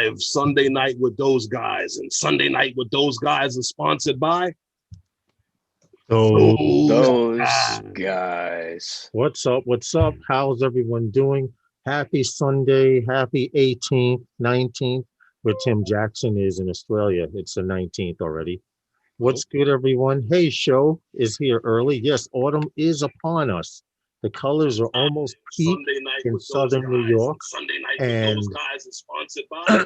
live Sunday night with those guys, and Sunday night with those guys is sponsored by Those guys. What's up? What's up? How's everyone doing? Happy Sunday. Happy 18th, 19th, where Tim Jackson is in Australia. It's the 19th already. What's good, everyone? Hey, show is here early. Yes, autumn is upon us. The colors are almost peak Sunday night in with southern those New guys. York. Sunday night And with those guys is sponsored by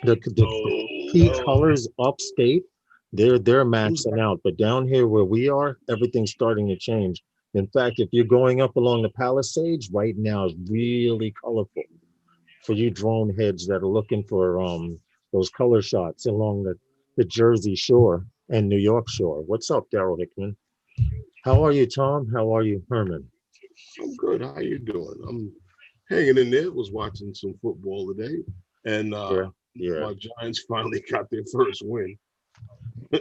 the peak colors upstate, they're maxing out. But down here where we are, everything's starting to change. In fact, if you're going up along the Palisades right now, is really colorful for you drone heads that are looking for those color shots along the Jersey Shore and New York Shore. What's up, Daryl Hickman? How are you, Tom? How are you, Herman? I'm good. How you doing? I'm hanging in there. Was watching some football today, and Yeah. my Giants finally got their first win.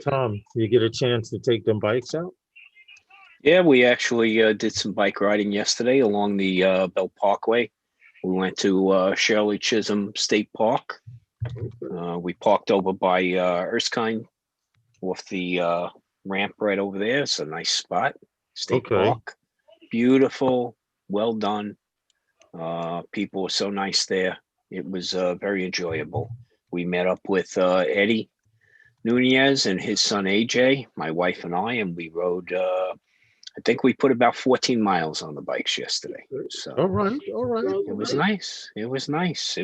Tom, you get a chance to take them bikes out? Yeah, we actually did some bike riding yesterday along the Belt Parkway. We went to Shirley Chisholm State Park. We parked over by Erskine off the ramp right over there. It's a nice spot. State Park. Beautiful. Well done. People were so nice there. It was very enjoyable. We met up with Eddie Nunez and his son AJ, my wife and I, and we rode. I think we put about 14 miles on the bikes yesterday. So all right. It was nice. It was nice.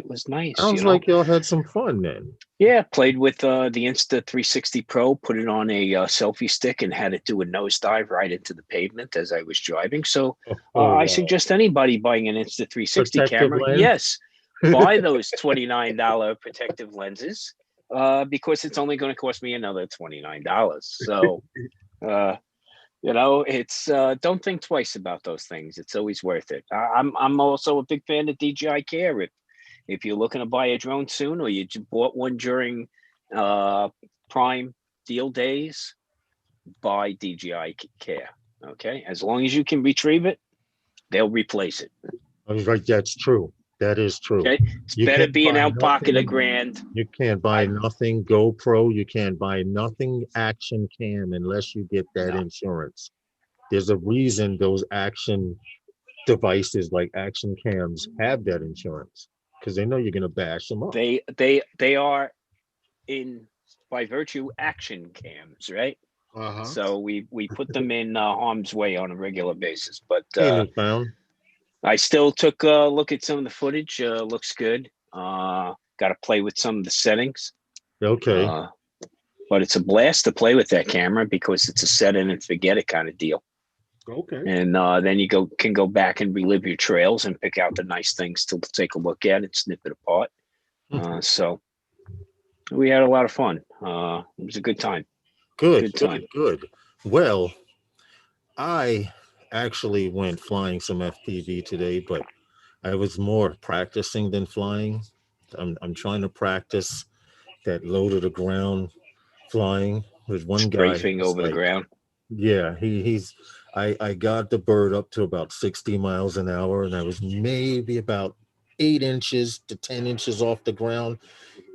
Sounds like y'all had some fun then. Yeah, played with the Insta 360 Pro, put it on a selfie stick, and had it do a nosedive right into the pavement as I was driving. So I suggest anybody buying an Insta 360 protective camera, lens? yes, buy those $29 protective lenses because it's only going to cost me another $29. So, it's don't think twice about those things. It's always worth it. I'm also a big fan of DJI Care. If you're looking to buy a drone soon, or you bought one during Prime deal days, buy DJI Care. Okay, as long as you can retrieve it, they'll replace it. I was right. That's true. That is true. Okay, it's better being out pocket $1,000. You can't buy nothing GoPro. You can't buy nothing Action Cam unless you get that insurance. There's a reason those action devices like Action Cams have that insurance, because they know you're going to bash them up. They are in by virtue action cams, right? So we put them in harm's way on a regular basis. But I still took a look at some of the footage. Looks good. Got to play with some of the settings. Okay. But it's a blast to play with that camera because it's a set in and forget it kind of deal. Okay. And then you can go back and relive your trails and pick out the nice things to take a look at and snip it apart. So we had a lot of fun. It was a good time. Good time. Good. Well, I actually went flying some FPV today, but I was more practicing than flying. I'm trying to practice that low to the ground flying. There's one guy strafing over the ground. Yeah, I got the bird up to about 60 miles an hour, and I was maybe about 8 inches to 10 inches off the ground,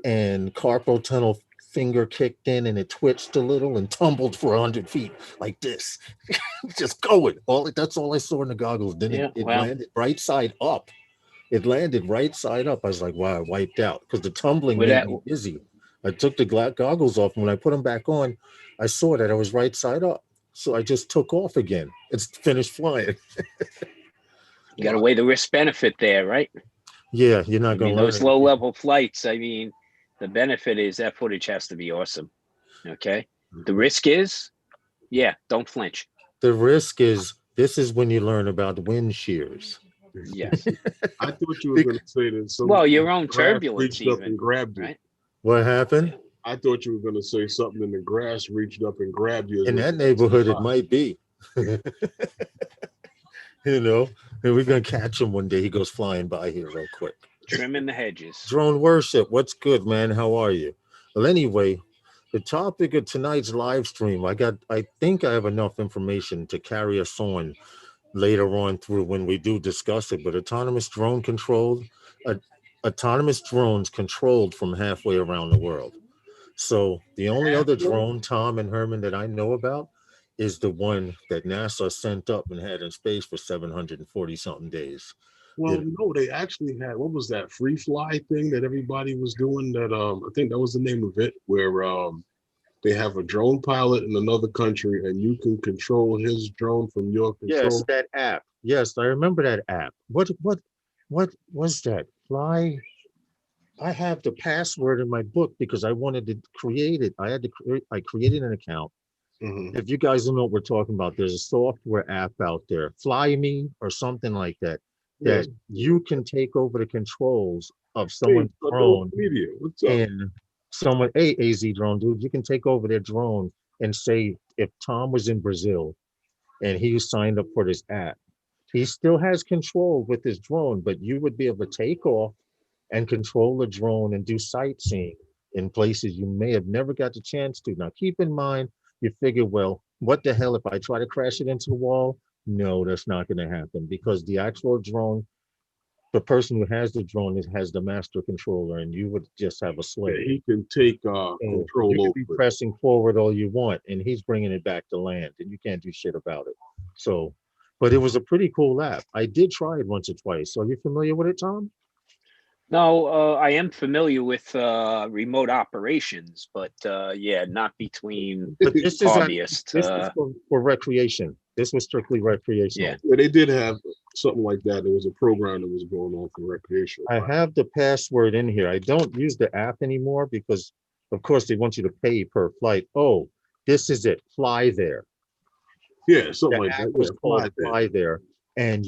and carpal tunnel finger kicked in, and it twitched a little and tumbled for 100 feet like this. Just going. That's all I saw in the goggles. Then it landed right side up. It landed right side up. I was like, wow, I wiped out because the tumbling made me dizzy. I took the goggles off, and when I put them back on, I saw that I was right side up. So I just took off again. It's finished flying. You got to weigh the risk benefit there, right? Yeah, you're not going to those low level flights. I mean, the benefit is that footage has to be awesome. Okay. The risk is, don't flinch. The risk is, this is when you learn about wind shears. Yes. I thought you were going to say that. Well, your own turbulence reached up and grabbed you. Right? What happened? I thought you were going to say something in the grass reached up and grabbed you. In that neighborhood, it might be. And we're going to catch him one day. He goes flying by here real quick. Trimming the hedges. Drone worship. What's good, man? How are you? Well, anyway, the topic of tonight's live stream, I think I have enough information to carry us on later on through when we do discuss it, but autonomous drone control, autonomous drones controlled from halfway around the world. So the only other drone, Tom and Herman, that I know about is the one that NASA sent up and had in space for 740 something days. Well, no, they actually had, what was that free fly thing that everybody was doing? That I think that was the name of it, where they have a drone pilot in another country and you can control his drone from your Yes, control. that app. Yes, I remember that app. What was that? Fly. I have the password in my book because I wanted to create it. I created an account. Mhm. If you guys don't know what we're talking about, there's a software app out there, Fly Me or something like that, Yes. that you can take over the controls of Hey, someone's adult drone media. What's up? and someone, hey, AZ drone dude, you can take over their drone and say if Tom was in Brazil and he signed up for this app, he still has control with his drone, but you would be able to take off and control the drone and do sightseeing in places you may have never got the chance to. Now, keep in mind, you figure, well, what the hell if I try to crash it into the wall? No, that's not going to happen because the actual drone, the person who has the drone has the master controller, and you would just have a Yeah, slave. he can take So you control could over be it. pressing forward all you want, and he's bringing it back to land, and you can't do shit about it. So, but it was a pretty cool app. I did try it once or twice. So, are you familiar with it, Tom? No, I am familiar with remote operations, but yeah, not between But this is hobbyists. this was for recreation. This was strictly recreational. Yeah. Yeah, they did have something like that. There was a program that was going on for recreational. I have the password in here. I don't use the app anymore because, of course, they want you to pay per flight. Oh, this is it. Fly there. Yeah, something The like app that. was Yeah, called fly there. Fly There, and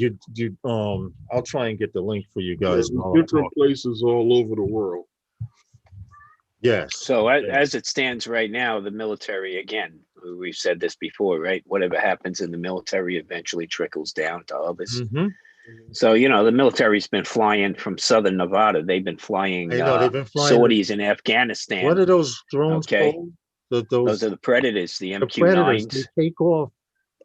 I'll try and get the link for you Yeah, guys. there's while I'm different talking. places all over the world. Yes. So yes. as it stands right now, the military, again, we've said this before, right? Whatever happens in the military eventually trickles down to others. Mhm. So, the military's been flying from southern Nevada. They've been flying I know they've been flying. sorties in What Afghanistan. are those drones Okay. called? Those are the Predators, the The Predators. They MQ-9s. take off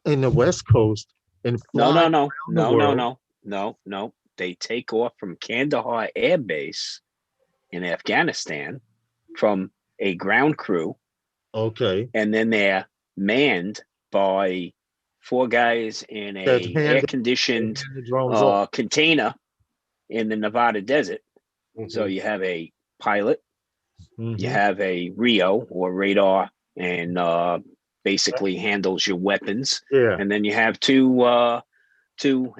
in the West Coast and No, fly no, no, around the no, no, world. no, no, no. They take off from Kandahar Air Base in Afghanistan from a ground crew, Okay. and then they're manned by 4 guys in That a hand air-conditioned the drones off. container in the Nevada desert. So Mhm. you have a pilot, you Mhm. have a Rio or radar, and basically handles your weapons, Yeah. and then you have two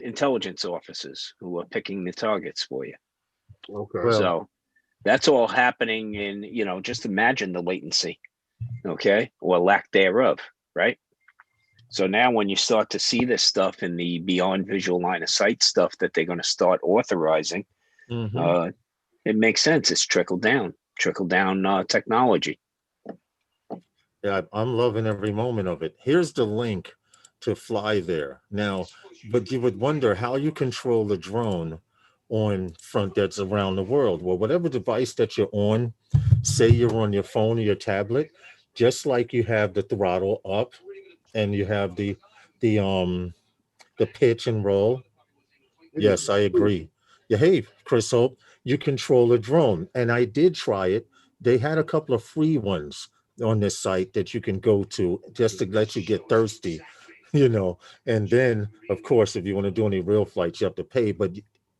intelligence officers who are picking the targets for you. Okay. Well, So that's all happening in, just imagine the latency, okay, or lack thereof, right? So now when you start to see this stuff in the beyond visual line of sight stuff that they're going to start authorizing, mhm. it makes sense. It's trickle down technology. Yeah, I'm loving every moment of it. Here's the link to Fly There. Now, but you would wonder how you control the drone on front that's around the world. Well, whatever device that you're on, say you're on your phone or your tablet, just like you have the throttle up and you have the the pitch and roll. Yes, I agree. Yeah, hey, Chris Hope, you control a drone. And I did try it. They had a couple of free ones on this site that you can go to just to let you get thirsty, you know. And then, of course, if you want to do any real flights, you have to pay. But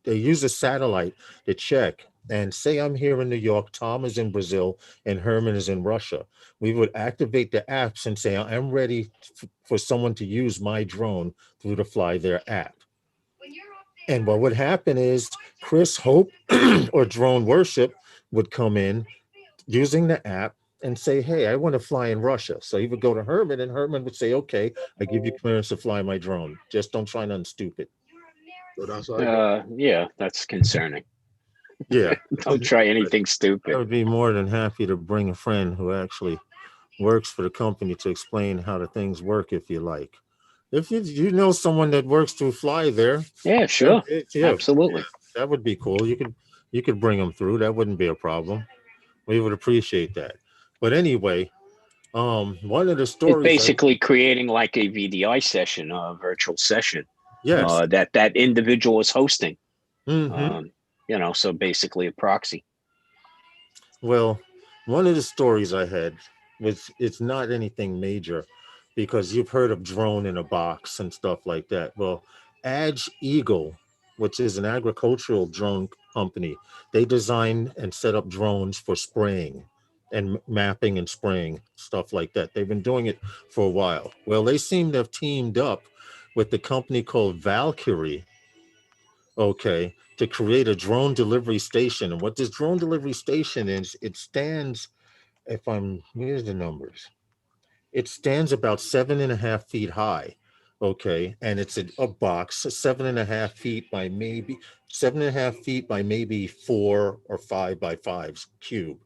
they use a satellite to check. And say I'm here in New York, Tom is in Brazil, and Herman is in Russia. We would activate the apps and say, I'm ready for someone to use my drone through the Fly There app. And what would happen is Chris Hope or Drone Worship would come in using the app and say, hey, I want to fly in Russia. So he would go to Herman and Herman would say, okay, I give you clearance to fly my drone. Just don't try nothing stupid. So that's how I got. Yeah, that's concerning. Yeah. Don't try anything I stupid. would be more than happy to bring a friend who actually works for the company to explain how the things work if you like. If you know someone that works through Fly There, Yeah, sure. yeah, Absolutely. that would be cool. You could bring them through. That wouldn't be a problem. We would appreciate that. But anyway, one of the It's stories basically creating like a VDI session, a virtual session yes. that individual is hosting. Hmm. So basically a proxy. Well, one of the stories I had was it's not anything major because you've heard of drone in a box and stuff like that. Well, Edge Eagle, which is an agricultural drone company, they design and set up drones for spraying and mapping and spraying, stuff like that. They've been doing it for a while. Well, they seem to have teamed up with the company called Valkyrie, okay, to create a drone delivery station. And what this drone delivery station is, it stands, if I'm, here's the numbers. It stands about 7.5 feet high. Okay. And it's a box, 7.5 feet by maybe 7.5 feet by maybe 4 or 5 by 5s cube.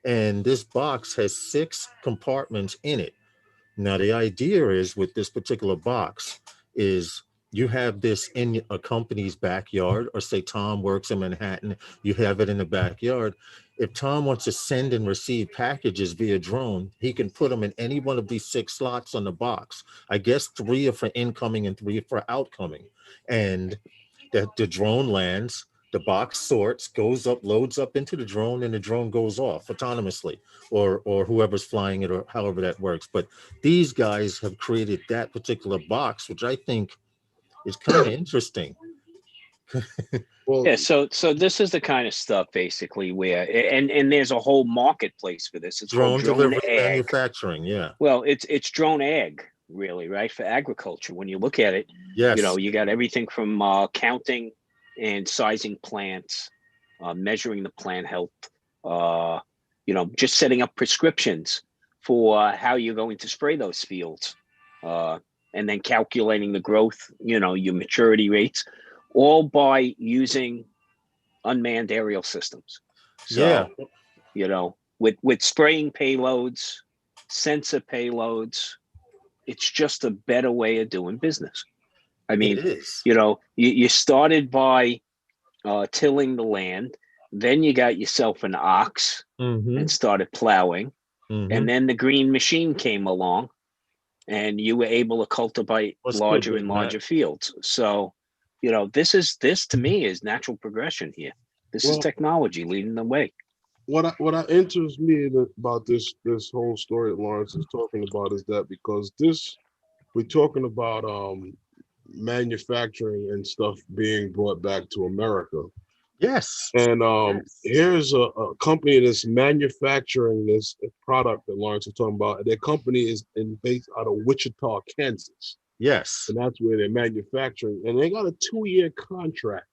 And this box has 6 compartments in it. Now, the idea is with this particular box is you have this in a company's backyard, or say Tom works in Manhattan, you have it in the backyard. If Tom wants to send and receive packages via drone, he can put them in any one of these 6 slots on the box. I guess 3 are for incoming and 3 are for outcoming. And the drone lands, the box sorts, goes up, loads up into the drone, and the drone goes off autonomously, or whoever's flying it, or however that works. But these guys have created that particular box, which I think is kind of interesting. Well, Yeah, so this is the kind of stuff basically where and there's a whole marketplace for this. It's called Drone drone delivery ag. manufacturing, yeah. Well, it's drone ag, really, right? For agriculture. When you look at it, Yes. you got everything from counting and sizing plants, measuring the plant health, just setting up prescriptions for how you're going to spray those fields, and then calculating the growth, your maturity rates, all by using unmanned aerial systems. Yeah. So, with spraying payloads, sensor payloads, it's just a better way of doing business. I It mean, is. you started by tilling the land, then you got yourself an ox Mm-hmm. and started plowing, Mm-hmm. and then the green machine came along, and you were able to cultivate What's good larger with and that? larger fields. So, this to me is natural progression here. This is well, technology leading the way. what interests me about this whole story that Lawrence is talking about is that because we're talking about manufacturing and stuff being brought back to America. Yes. And Yes. here's a company that's manufacturing this product that Lawrence is talking about. Their company is based out of Wichita, Kansas, Yes. and that's where they're manufacturing. And they got a 2-year contract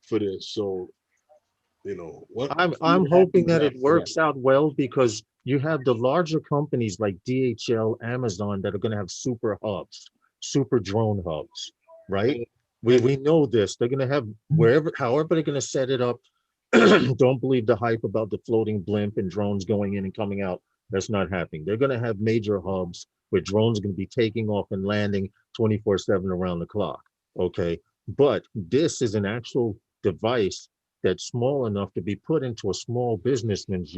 for this. So, what I'm hoping that it after that? works out well, because you have the larger companies like DHL, Amazon, that are going to have super hubs, super drone hubs, right? And We know this. They're going to have wherever, however they're going to set it up. Don't believe the hype about the floating blimp and drones going in and coming out. That's not happening. They're going to have major hubs where drones are going to be taking off and landing 24/7 around the clock. Okay. But this is an actual device that's small enough to be put into a small businessman's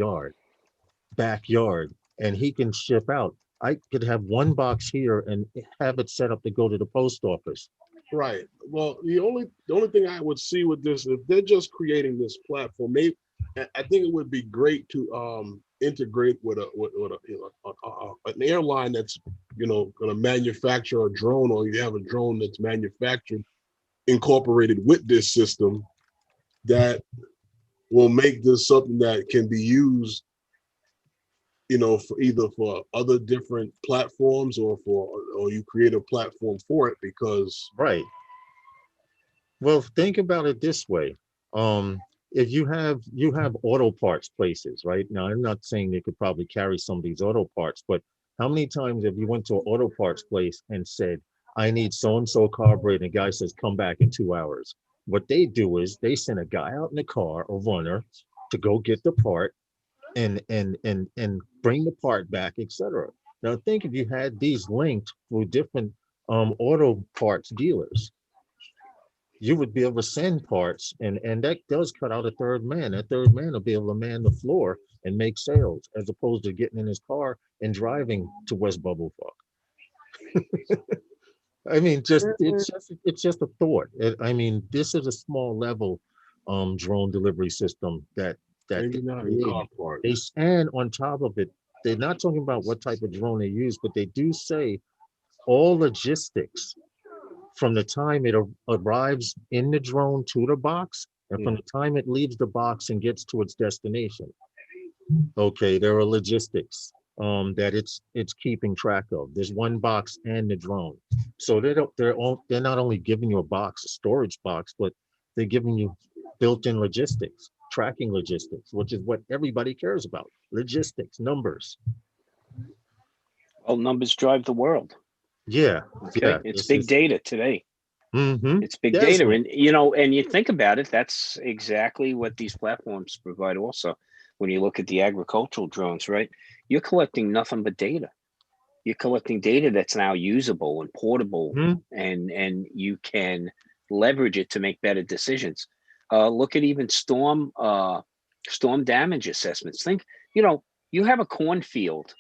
backyard, and he can ship out. I could have one box here and have it set up to go to the post office. right. Well, the only thing I would see with this, if they're just creating this platform, maybe I think it would be great to integrate with an airline that's going to manufacture a drone, or you have a drone that's manufactured incorporated with this system that will make this something that can be used, for either for other different platforms, or you create a platform for it, because Right. Well, think about it this way. If you have auto parts places, right? Now, I'm not saying they could probably carry some of these auto parts, but how many times have you went to an auto parts place and said, I need so and so carburetor, and the guy says, come back in 2 hours? What they do is they send a guy out in a car, a runner, to go get the part and bring the part back, etc. Now, think if you had these linked through different auto parts dealers, you would be able to send parts, and that does cut out a third man. That third man will be able to man the floor and make sales, as opposed to getting in his car and driving to West Bubblefuck. I mean, just it's just a thought. I mean, this is a small level drone delivery system that Maybe they not in car created. parts. And on top of it, they're not talking about what type of drone they use, but they do say all logistics from the time it arrives in the drone to the box and from the time it leaves the box and gets to its destination. Okay, there are logistics that it's keeping track of. There's one box and the drone. So they're not only giving you a box, a storage box, but they're giving you built-in logistics, tracking logistics, which is what everybody cares about. Logistics, numbers. Well, numbers drive the world. Yeah. Okay. Yeah. It's big data today. Mm-hmm. It's big Yes. data. And, you know, and you think about it, that's exactly what these platforms provide also. When you look at the agricultural drones, right? You're collecting nothing but data. You're collecting data that's now usable and portable, and you can leverage it to make better decisions. Look at even storm damage assessments. Think, you know, you have a cornfield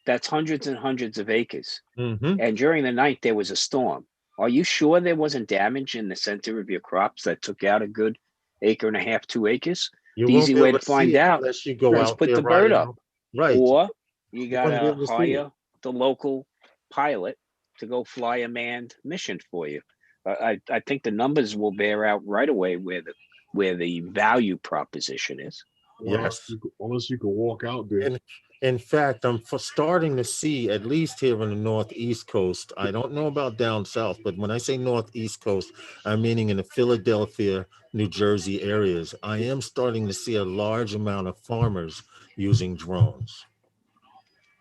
that's hundreds and hundreds of acres, and during the night there was a storm. Are you sure there wasn't damage in the center of your crops that took out a good acre and a half, 2 acres? You The won't easy be way able to to see find it out unless you go is out put there the bird riding. up, Right. or you You wouldn't be gotta able to see it. hire the local pilot to go fly a manned mission for you. I think the numbers will bear out right away where the value proposition is. Well, Yes. unless you can walk out there. And in fact, I'm starting to see, at least here on the Northeast Coast, I don't know about down south, but when I say Northeast Coast, I'm meaning in the Philadelphia, New Jersey areas. I am starting to see a large amount of farmers using drones.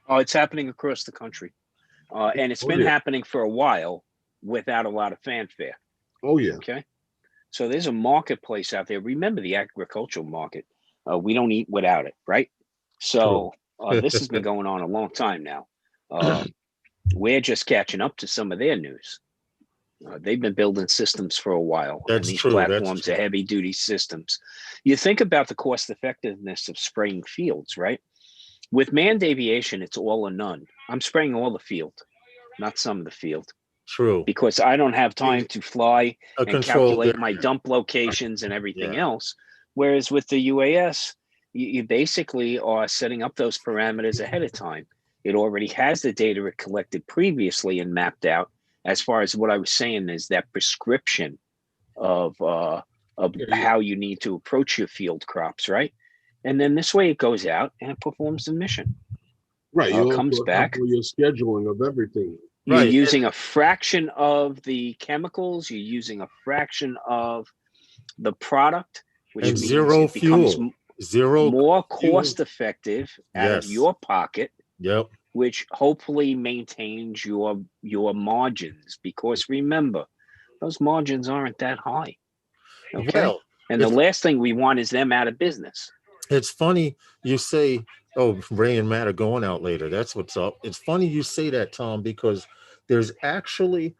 Oh, it's happening across the country. And it's been happening for a while without a lot of fanfare. Oh, yeah. Okay. So there's a marketplace out there. Remember the agricultural market. We don't eat without it, right? So this has been going on a long time now. We're just catching up to some of their news. They've been building systems for a while, and these platforms are heavy duty systems. You think about the cost effectiveness of spraying fields, right? With manned aviation, it's all or none. I'm spraying all the field, not some of the field. True. Because I don't have time to fly and calculate my area. dump locations and everything else. Whereas with the UAS, you basically are setting up those parameters ahead of time. It already has the data it collected previously and mapped out. As far as what I was saying is that prescription of how you need to approach your field crops, right? And then this way it goes out and it performs the mission. Right. You comes back. Your scheduling of everything. You're using a fraction of the chemicals. You're using a fraction of the product, which means zero it becomes fuel. More cost effective out of your pocket. Yep. Which hopefully maintains your margins, because remember, those margins aren't that high. Okay. Well, and the last thing we want is them out of business. It's funny you say, oh, Ray and Matt are going out later. That's what's up. It's funny you say that, Tom, because there's actually,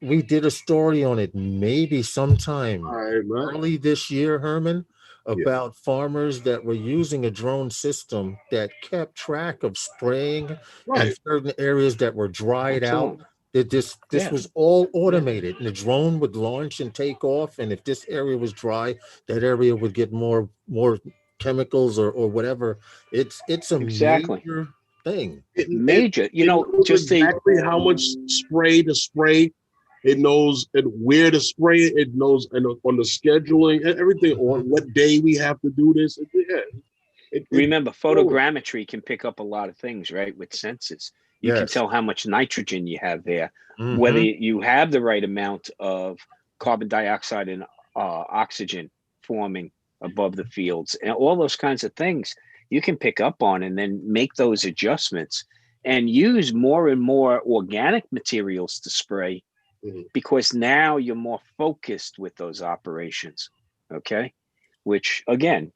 we did a story on it maybe sometime early this year, Herman, about farmers that were using a drone system that kept track of spraying in certain areas that were dried out. This was all automated, and the drone would launch and take off, and if this area was dry, that area would get more chemicals or whatever. It's a major thing. Major, you know, just exactly how much spray to spray. It knows where to spray it. It knows on the scheduling and everything, on what day we have to do this. Remember, photogrammetry can pick up a lot of things, right? With sensors. You can tell how much nitrogen you have there, whether you have the right amount of carbon dioxide and oxygen forming above the fields, and all those kinds of things you can pick up on, and then make those adjustments and use more and more organic materials to spray, because now you're more focused with those operations. Okay. Which again,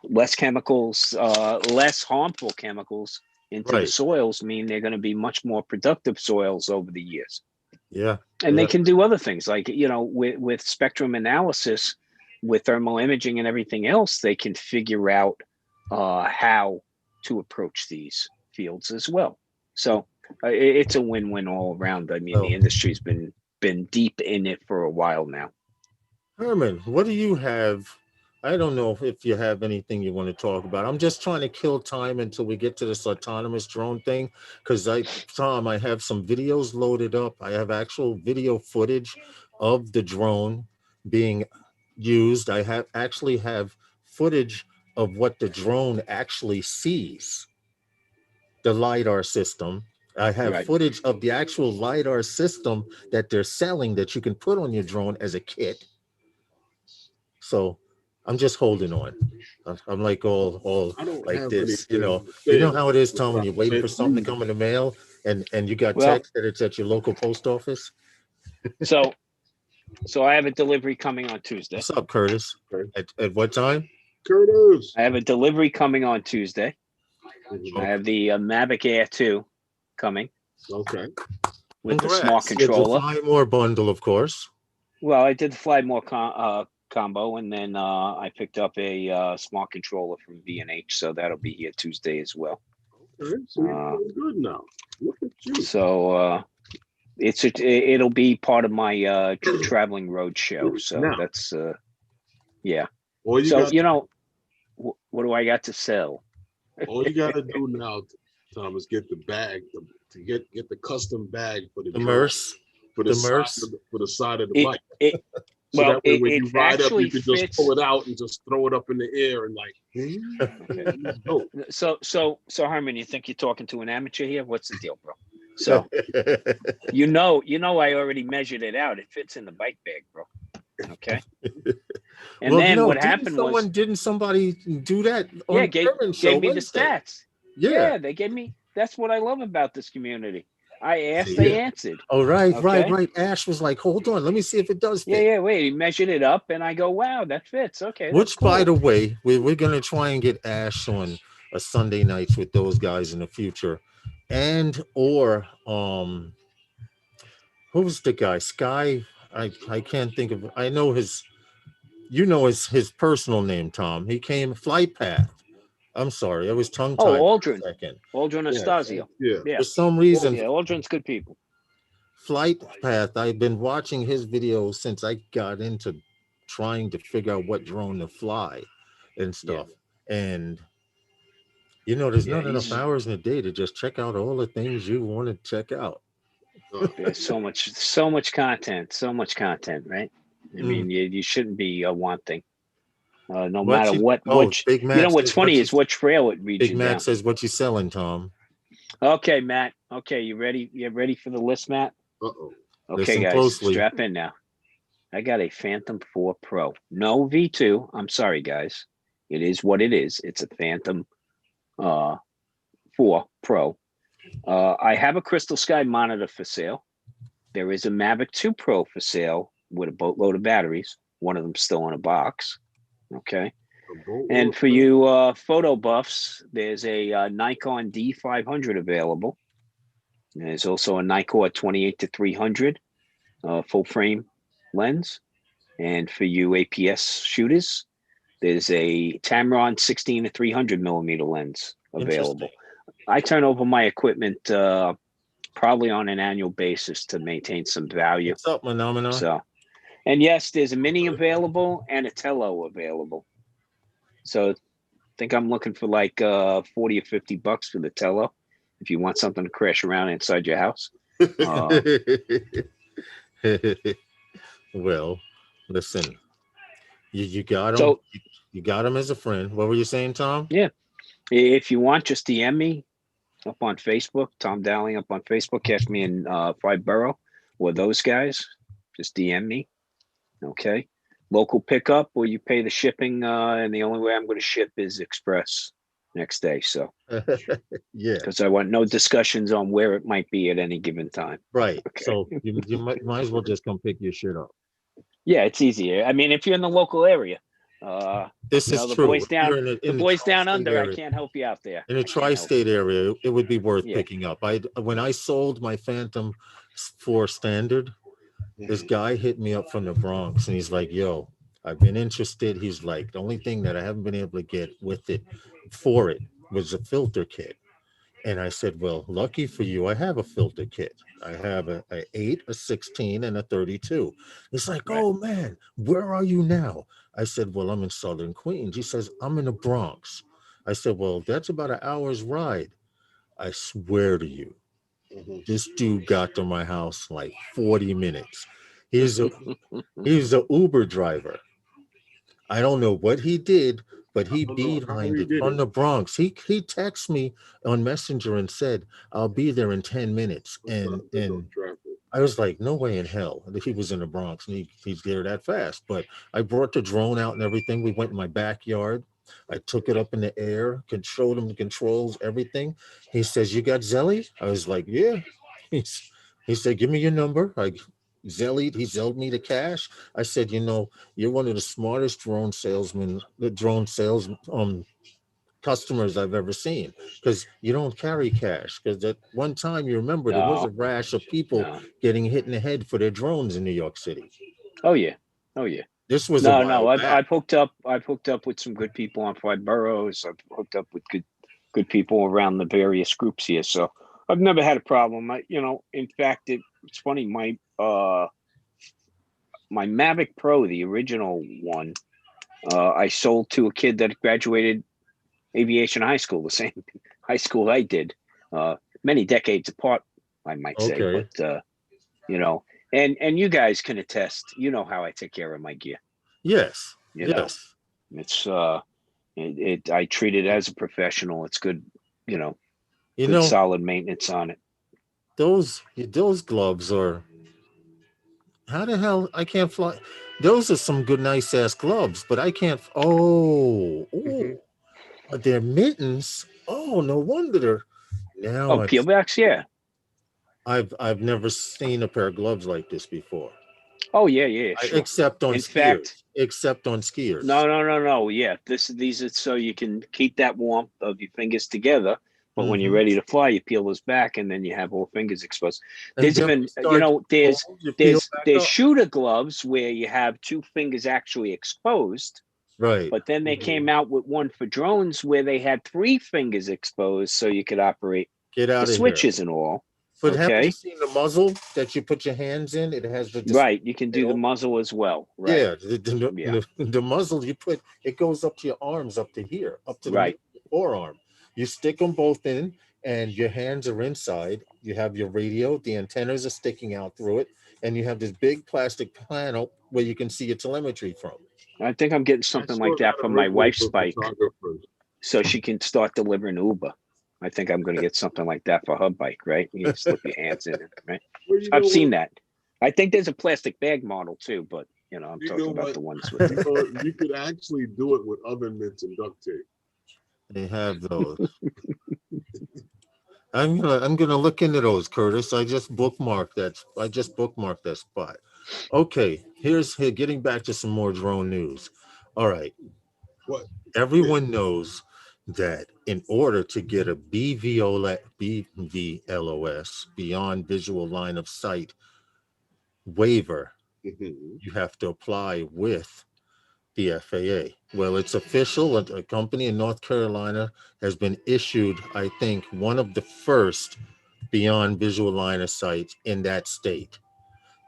less chemicals, less harmful chemicals into the soils mean they're going to be much more productive soils over the years. Yeah. And they can do other things like, you know, with spectrum analysis, with thermal imaging and everything else, they can figure out how to approach these fields as well. So it's a win-win all around. I mean, the industry's been deep in it for a while now. Herman, what do you have? I don't know if you have anything you want to talk about. I'm just trying to kill time until we get to this autonomous drone thing. Because Tom, I have some videos loaded up. I have actual video footage of the drone being used. I have footage of what the drone actually sees, the LiDAR system. I have Right. footage of the actual LiDAR system that they're selling that you can put on your drone as a kit. So I'm just holding on. I'm like all I don't like have this, anything to You say know about how it is, this. Tom, when you're waiting for something to come in the mail and you got Well, text that it's at your local post office. so I have a delivery coming on Tuesday. What's up, Curtis? Okay. At what time? Curtis. I have a delivery coming on Tuesday. Mhm. I have the Mavic Air 2 coming Okay. with the Congrats. smart With controller. the Fly More bundle, of course. Well, I did the Fly More combo, and then I picked up a smart controller from B&H, so that'll be here Tuesday as well. Okay. So you're doing good now. Look at you. So it'll be part of my traveling road show. So Now. that's yeah. All you So got what do I got to sell? all you got to do now, Tom, is get the bag to get the custom bag for the drone, Merce. for the side of the bike. So Well, that way, when you ride up, you can fits. just pull it out and just throw it up in the air and like. Okay. So Herman, you think you're talking to an amateur here? What's the deal, bro? So you know, I already measured it out. It fits in the bike bag, bro. Okay. And then what happened was, didn't somebody do that? Yeah, gave me the stats. Yeah, they gave me. That's what I love about this community. I asked, they answered. Oh, right. Okay? Ash was like, hold on, let me see if it does fit. Yeah. Wait, he measured it up, and I go, wow, that fits. Okay. Which, cool. by the way, we're gonna try and get Ash on a Sunday nights with those guys in the future, and or who's the guy? Sky. I can't think of. I know his. You know his personal name, Tom. He came Flight Path. I'm sorry, I was tongue tied for a second. Aldrin Astasio. Yeah. For some reason, Aldrin's good people. Flight Path. I've been watching his videos since I got into trying to figure out what drone to fly and stuff. And there's not enough hours in a day to just check out all the things you want to check out. There's so much content, right? I mean, you shouldn't be wanting. No matter what. Big Matt, what's funny is what trail it reads Big you Matt down. says, "What you selling, Tom?" Okay, Matt. Okay, you ready? You ready for the list, Matt? Uh-oh. Okay, Listen guys, closely. strap in now. I got a Phantom 4 Pro. No V2. I'm sorry, guys. It is what it is. It's a Phantom 4 Pro. I have a Crystal Sky monitor for sale. There is a Mavic 2 Pro for sale with a boatload of batteries. One of them still in a box. Okay. And for you photo buffs, there's a Nikon D500 available. There's also a Nikon 28-300 full frame lens. And for you APS shooters, there's a Tamron 16-300 millimeter lens available. I turn over my equipment probably on an annual basis to maintain some value. What's up, Phenomena? So, and yes, there's a Mini available and a Tello available. So I think I'm looking for like $40 or $50 for the Tello if you want something to crash around inside your house. Well, listen, you got him. So, you got him as a friend. What were you saying, Tom? Yeah. If you want, just DM me up on Facebook, Tom Dowling up on Facebook. Catch me in Five Borough or those guys. Just DM me. Okay. Local pickup or you pay the shipping. And the only way I'm going to ship is express next day. So, yeah. Because I want no discussions on where it might be at any given time. Right. Okay. So you might as well just come pick your shit up. Yeah, it's easier. I mean, if you're in the local area. This is the true. Boys down, the boys down under, area. I can't help you out there. In the tri-state area, it would be worth picking up. When I sold my Phantom 4 Standard, this guy hit me up from the Bronx, and he's like, "Yo, I've been interested." He's like, "The only thing that I haven't been able to get with it for it was a filter kit." And I said, well, lucky for you, I have a filter kit. I have a 8, a 16, and a 32. It's like, Right. oh man, where are you now? I said, well, I'm in Southern Queens. He says, I'm in the Bronx. I said, well, that's about an hour's ride. I swear to you, Mhm. this dude got to my house like 40 minutes. He's a he's a Uber driver. I don't know what he did, but I he don't know how beelined he it did from it. the Bronx. He texted me on Messenger and said, "I'll be there in 10 minutes." Must not And have been no and traffic. I was like, "No way in hell that he was in the Bronx and he's there that fast." But I brought the drone out and everything. We went in my backyard. I took it up in the air, controlled him, controls everything. He says, "You got Zelly?" I was like, "Yeah." He's, he said, "Give me your number." He zelled me the cash. I said, "You're one of the smartest drone salesmen, the drone sales customers I've ever seen, because you don't carry cash. Because at one time, you remember there was a No, rash of people no. getting hit in the head for their drones in New York City. Oh yeah. Oh yeah. This was a No, no. while I've back. I've hooked up. I've hooked up with some good people on Five Boroughs. I've hooked up with good people around the various groups here. So I've never had a problem. In fact, it's funny. My Mavic Pro, the original one, I sold to a kid that graduated aviation high school, the same high school I did, many decades apart, I might say. Okay. But you know, and you guys can attest. You know how I take care of my gear. Yes. You know, Yes. it's I treat it as a professional. It's good, you know, You good know, solid maintenance on it. those gloves are, how the hell I can't fly. Those are some good nice ass gloves, but I can't. Hmm. They're mittens. Oh, no wonder they're. Now Oh, peelbacks, yeah. I've never seen a pair of gloves like this before. Oh yeah, yeah, sure. Except on In fact, skiers. Except on skiers. no, no, no, no. Yeah, these are so you can keep that warmth of your fingers together. But when you're Hmm. ready to fly, you peel those back, and then you have all fingers exposed. And There's then when even, you start getting there's cold, you peel there's back there's up. shooter gloves where you have two fingers actually exposed. Right. But then they Hmm. came out with one for drones where they had three fingers exposed, so you could operate Get the out of here. switches and all. But haven't you Okay, seen the muzzle that you put your hands in? It has the display. right. You can do the muzzle as well. Right. Yeah, Yeah. the muzzle you put, it goes up to your arms, up to here, up to the middle Right. of your forearm. You stick them both in, and your hands are inside. You have your radio, the antennas are sticking out through it, and you have this big plastic panel where you can see your telemetry from. I think I'm getting I something saw like that that for my originally wife's for bike, photographers. so she can start delivering Uber. I think I'm going to get something like that for her bike, right? You slip your hands in it, right? Well, you I've know seen what? that. I think there's a plastic bag model too, but I'm You know talking about what? the ones with the. You could actually do it with oven mitts and duct tape. They have those. I'm gonna look into those, Curtis. I just bookmarked that spot. Okay, here, getting back to some more drone news. All right. What? Yeah. Everyone knows that in order to get a BVLOS, beyond visual line of sight waiver, Hmm. you have to apply with the FAA. Well, it's official. A company in North Carolina has been issued, I think, one of the first beyond visual line of sight in that state,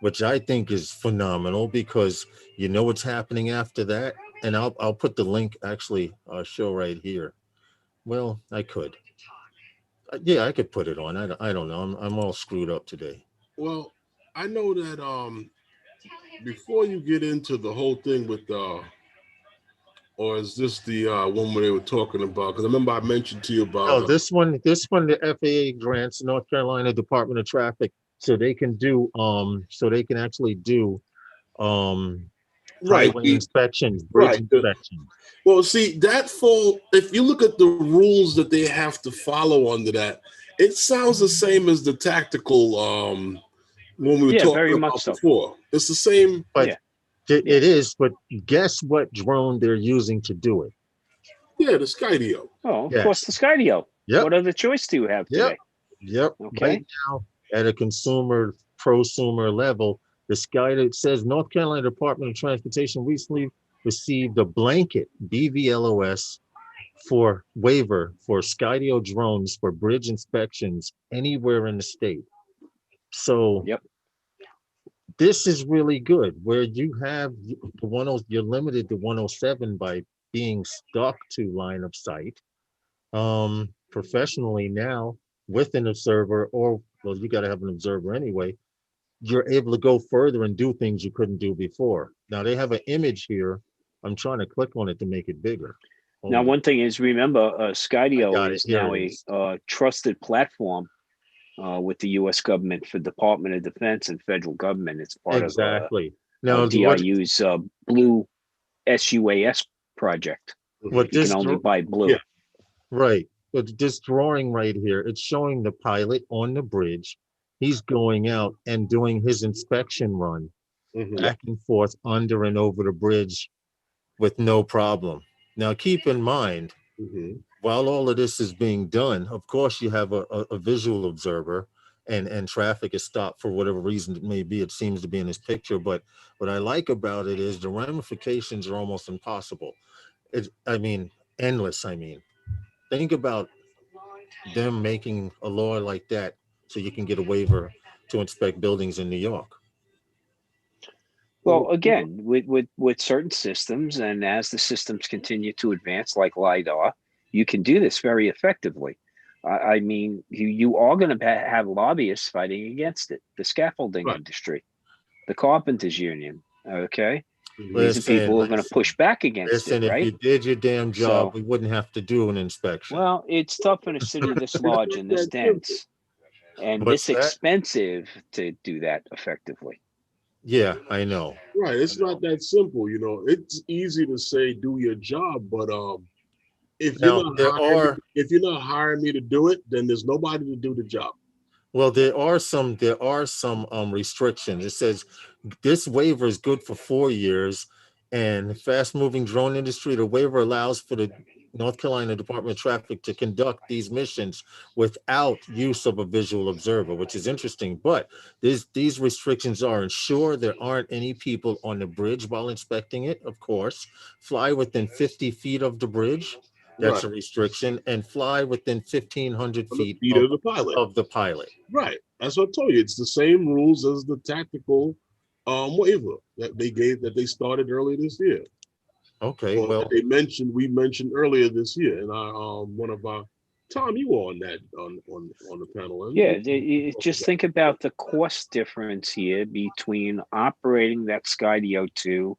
which I think is phenomenal, because you know what's happening after that. And I'll put the link, actually, I'll show right here. Well, I could. Yeah, I could put it on. I don't know. I'm all screwed up today. Well, I know that before you get into the whole thing with or is this the one where they were talking about? Because I remember I mentioned to you about Oh, this one, the FAA grants North Carolina Department of Traffic, so they can actually do um right, highway inspections, bridge right. inspections. Well, see that fall. If you look at the rules that they have to follow under that, it sounds the same as the tactical when we were Yeah, very talking much about so. before. It's the same. But Yeah, it yeah. is, but guess what drone they're using to do it? Yeah, the Skydio. Oh, of course, Yes. the Skydio. Yep. What other choice do you have Yep. today? Yep. Right Okay. now, at a consumer prosumer level, the sky that says North Carolina Department of Transportation recently received a blanket BVLOS for waiver for Skydio drones for bridge inspections anywhere in the state. So Yep. this is really good where you have the 10, you're limited to 107 by being stuck to line of sight. Professionally now with an observer, or well, you got to have an observer anyway, you're able to go further and do things you couldn't do before. Now they have an image here. I'm trying to click on it to make it bigger. Now, one thing is, remember, I Skydio got it. is Here now it is. a trusted platform with the U.S. government for Department of Defense and federal government. It's part Exactly. of Now, DIU's Blue SUAS project. what You can this only buy blue. Yeah. right? But this drawing right here, it's showing the pilot on the bridge. He's going out and doing his inspection run Mhm. back and forth under and over the bridge with no problem. Now, keep in mind, Mhm. while all of this is being done, of course, you have a visual observer and traffic is stopped for whatever reason it may be. It seems to be in this picture. But what I like about it is the ramifications are almost impossible. I mean, endless. I mean, think about them making a law like that so you can get a waiver to inspect buildings in New York. Well, again, with certain systems, and as the systems continue to advance, like LiDAR, you can do this very effectively. I mean, you are going to have lobbyists fighting against it. The scaffolding Right. industry, the carpenters union. Okay, Mhm. these are people who are going to Listen, push back against it, if you right? did your damn job, So, we wouldn't have to do an inspection. well, it's tough in a city this large and this That's simple. dense and What's this that? expensive to do that effectively. Yeah, I know. Right. It's not that simple. You know, it's easy to say do your job, but if you're Now not hiring me to do it, then there's nobody to do the job. there are some restrictions. It says this waiver is good for 4 years, and fast moving drone industry, the waiver allows for the North Carolina Department of Traffic to conduct these missions without use of a visual observer, which is interesting. But these restrictions are ensure there aren't any people on the bridge while inspecting it, of course, fly within 50 feet of the bridge. Right. That's a restriction, and fly within 1,500 On the feet feet of the pilot. of the pilot. Right. That's what I told you. It's the same rules as the tactical waiver that they started earlier this year. Okay, Or well, that we mentioned earlier this year. And one of our Tom, you were on that on the panel. Yeah, just think about the cost difference here between operating that Skydio 2,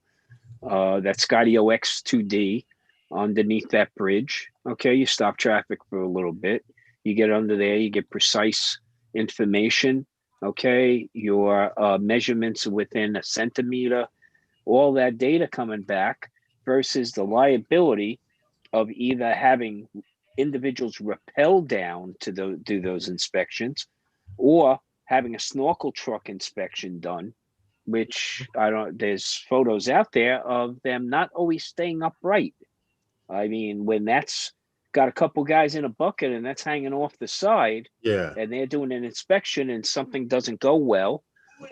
that Skydio X2D underneath that bridge. Okay, you stop traffic for a little bit. You get under there, you get precise information. Okay, your measurements within a centimeter, all that data coming back versus the liability of either having individuals rappel down to do those inspections or having a snorkel truck inspection done, which there's photos out there of them not always staying upright. I mean, when that's got a couple guys in a bucket and that's hanging off the side yeah, and they're doing an inspection and something doesn't go well,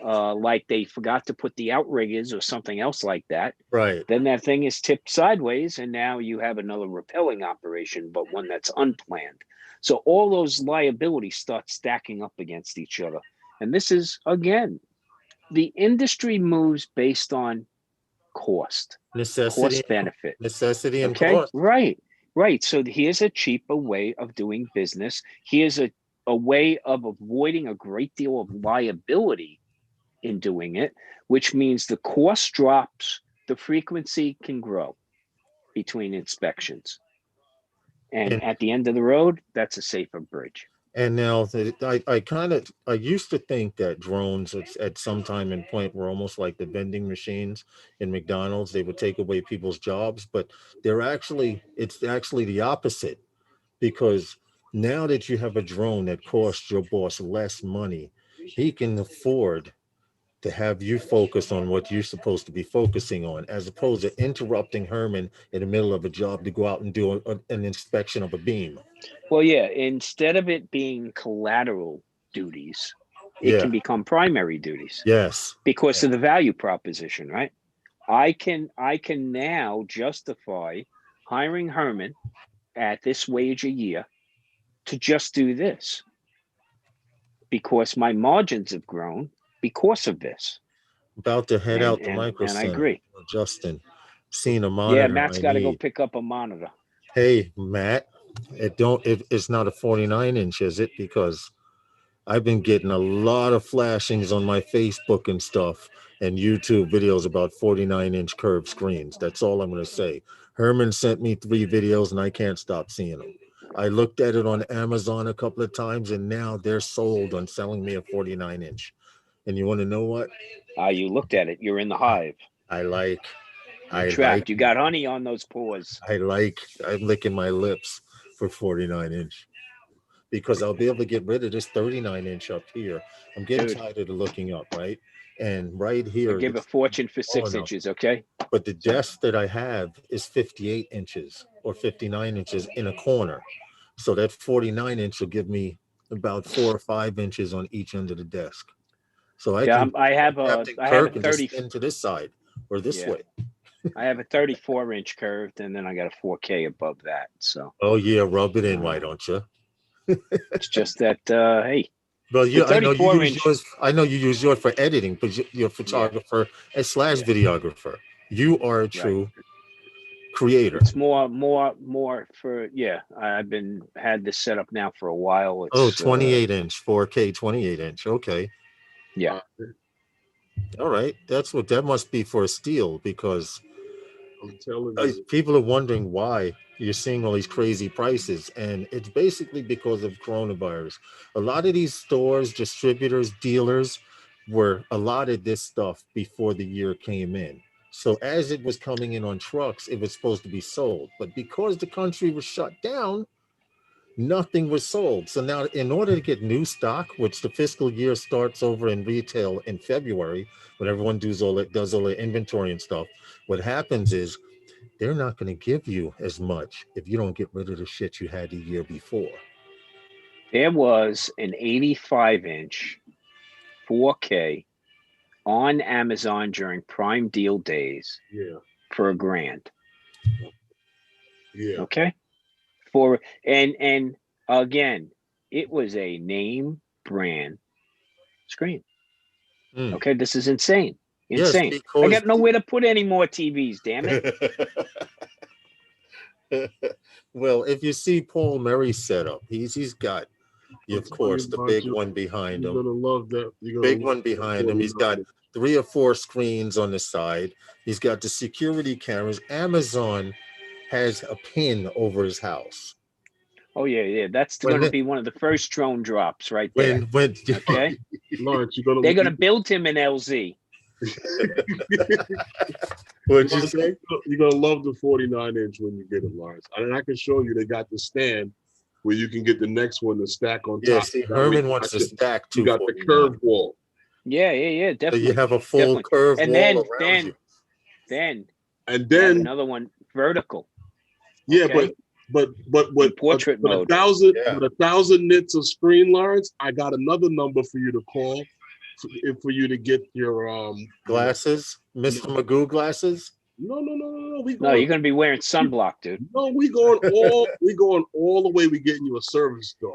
like they forgot to put the outriggers or something else like that, right. then that thing is tipped sideways and now you have another rappelling operation, but one that's unplanned. So all those liabilities start stacking up against each other. And this is, again, the industry moves based on cost benefit. Necessity and Okay, cost. right. So here's a cheaper way of doing business. Here's a way of avoiding a great deal of liability in doing it, which means the cost drops, the frequency can grow between inspections. And And at the end of the road, that's a safer bridge. and now I used to think that drones at some time and point were almost like the vending machines in McDonald's. They would take away people's jobs, but it's actually the opposite, because now that you have a drone that costs your boss less money, he can afford to have you focus on what you're supposed to be focusing on, as opposed to interrupting Herman in the middle of a job to go out and do an inspection of a beam. Well, yeah, instead of it being collateral duties, it Yeah. can become primary duties Yes. because of the value proposition, right? I can now justify hiring Herman at this wage a year to just do this because my margins have grown because of this. About to head out the And micro I center. agree. Justin, seeing a monitor. Yeah, Matt's got to go pick up a monitor. Hey, Matt, it's not a 49-inch, is it? Because I've been getting a lot of flashings on my Facebook and stuff and YouTube videos about 49-inch curved screens. That's all I'm going to say. Herman sent me 3 videos and I can't stop seeing them. I looked at it on Amazon a couple of times and now they're sold on selling me a 49-inch. And you want to know what? You looked at it. You're in the hive. You're trapped. You got honey on those paws. I'm licking my lips for 49-inch. Because I'll be able to get rid of this 39-inch up here. I'm getting tired of looking up, right? And right here. I give a fortune for 6 inches, okay? But the desk that I have is 58 inches or 59 inches in a corner. So that 49-inch will give me about 4 or 5 inches on each end of the desk. So I have a 30 into this side or this way. I have a 34-inch curved, and then I got a 4K above that. So. Oh yeah, rub it in, why don't you? It's just that hey. Well, I know you use yours. I know you use yours for editing, but you're a photographer / videographer. You are a true creator. It's more for I've had this set up now for a while. It's 28-inch 4K 28-inch. Okay. Yeah. All right. That must be for a steal because I'm telling you. People are wondering why you're seeing all these crazy prices, and it's basically because of coronavirus. A lot of these stores, distributors, dealers were allotted this stuff before the year came in. So as it was coming in on trucks, it was supposed to be sold. But because the country was shut down, nothing was sold. So now in order to get new stock, which the fiscal year starts over in retail in February, when everyone does all the inventory and stuff, what happens is they're not going to give you as much if you don't get rid of the shit you had the year before. There was an 85-inch 4K on Amazon during Prime Deal days for $1,000. Yeah. Okay. And again, it was a name brand screen. Okay, this is insane. Insane. Yes, I got nowhere to put any more TVs, damn it. Well, if you see Paul Murray's setup, he's got, of course, the big one behind him. You're gonna love that. Big one behind him. He's got 3 or 4 screens on the side. He's got the security cameras. Amazon has a pin over his house. Oh yeah. That's going to be one of the first drone drops right there. Okay. Lawrence, they're going to build him in LZ. What'd you say? You're gonna love the 49-inch when you get it, Lawrence. And I can show you they got the stand where you can get the next one to stack on top. Yeah, see, Herman wants to stack too. You got the curved wall. Yeah, definitely. So you have a full curved wall around you. Then another one vertical. Yeah, okay. but portrait mode. 1,000 nits of screen, Lawrence. I got another number for you to call for you to get your glasses, Mr. Magoo glasses. No. You're gonna be wearing sunblock, dude. No, we going all the way. We getting you a service dog.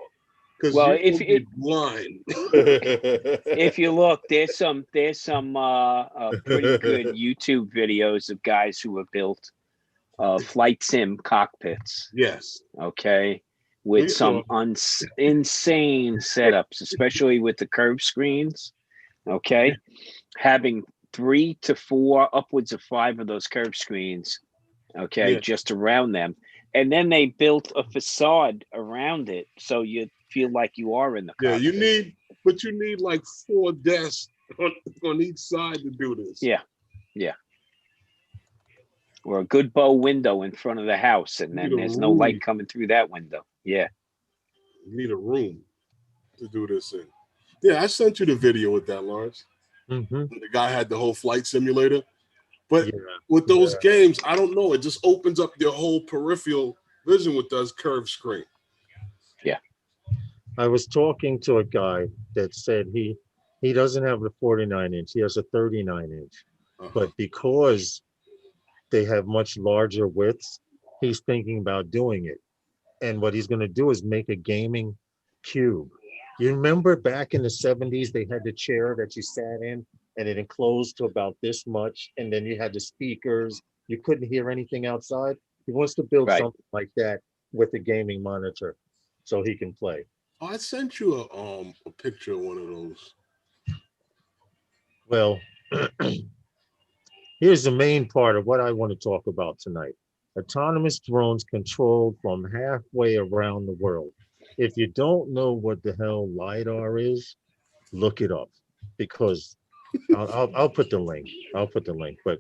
Because if you're blind. If you look, there's some pretty good YouTube videos of guys who have built flight sim cockpits. Yes. Okay. With some insane setups, especially with the curved screens. Okay. Having 3 to 4, upwards of 5 of those curved screens. Okay. Just around them. And then they built a facade around it. So you feel like you are in the cockpit. You need like 4 desks on each side to do this. Yeah. Or a good bow window in front of the house, and then there's no light coming through that window. Yeah. You need a room to do this thing. Yeah, I sent you the video with that, Lawrence. Mm-hmm. The guy had the whole flight simulator. But with those games, I don't know. It just opens up your whole peripheral vision with those curved screen. Yeah. I was talking to a guy that said he doesn't have a 49-inch. He has a 39-inch. But because they have much larger widths, he's thinking about doing it. And what he's going to do is make a gaming cube. You remember back in the 70s, they had the chair that you sat in and it enclosed to about this much. And then you had the speakers. You couldn't hear anything outside. He wants to build Right. something like that with a gaming monitor so he can play. Oh, I sent you a picture of one of those. Well, here's the main part of what I want to talk about tonight. Autonomous drones controlled from halfway around the world. If you don't know what the hell LiDAR is, look it up because I'll put the link. I'll put the link. But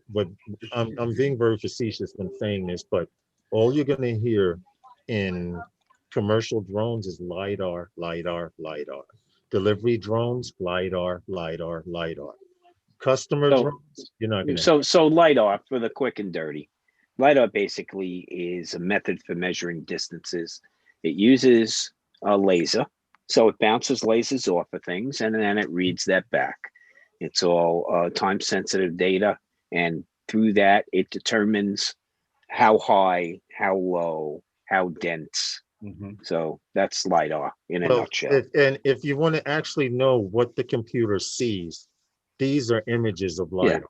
I'm being very facetious when saying this, but all you're gonna hear in commercial drones is LiDAR, LiDAR, LiDAR. Delivery drones, LiDAR, LiDAR, LiDAR. Customer So, drones, you're not gonna so LiDAR for the quick and dirty. LiDAR basically is a method for measuring distances. It uses a laser, so it bounces lasers off of things, and then it reads that back. It's all time-sensitive data, and through that, it determines how high, how low, how dense. So that's LiDAR in a Well, nutshell. if you want to actually know what the computer sees, these are images of Yeah. LiDAR.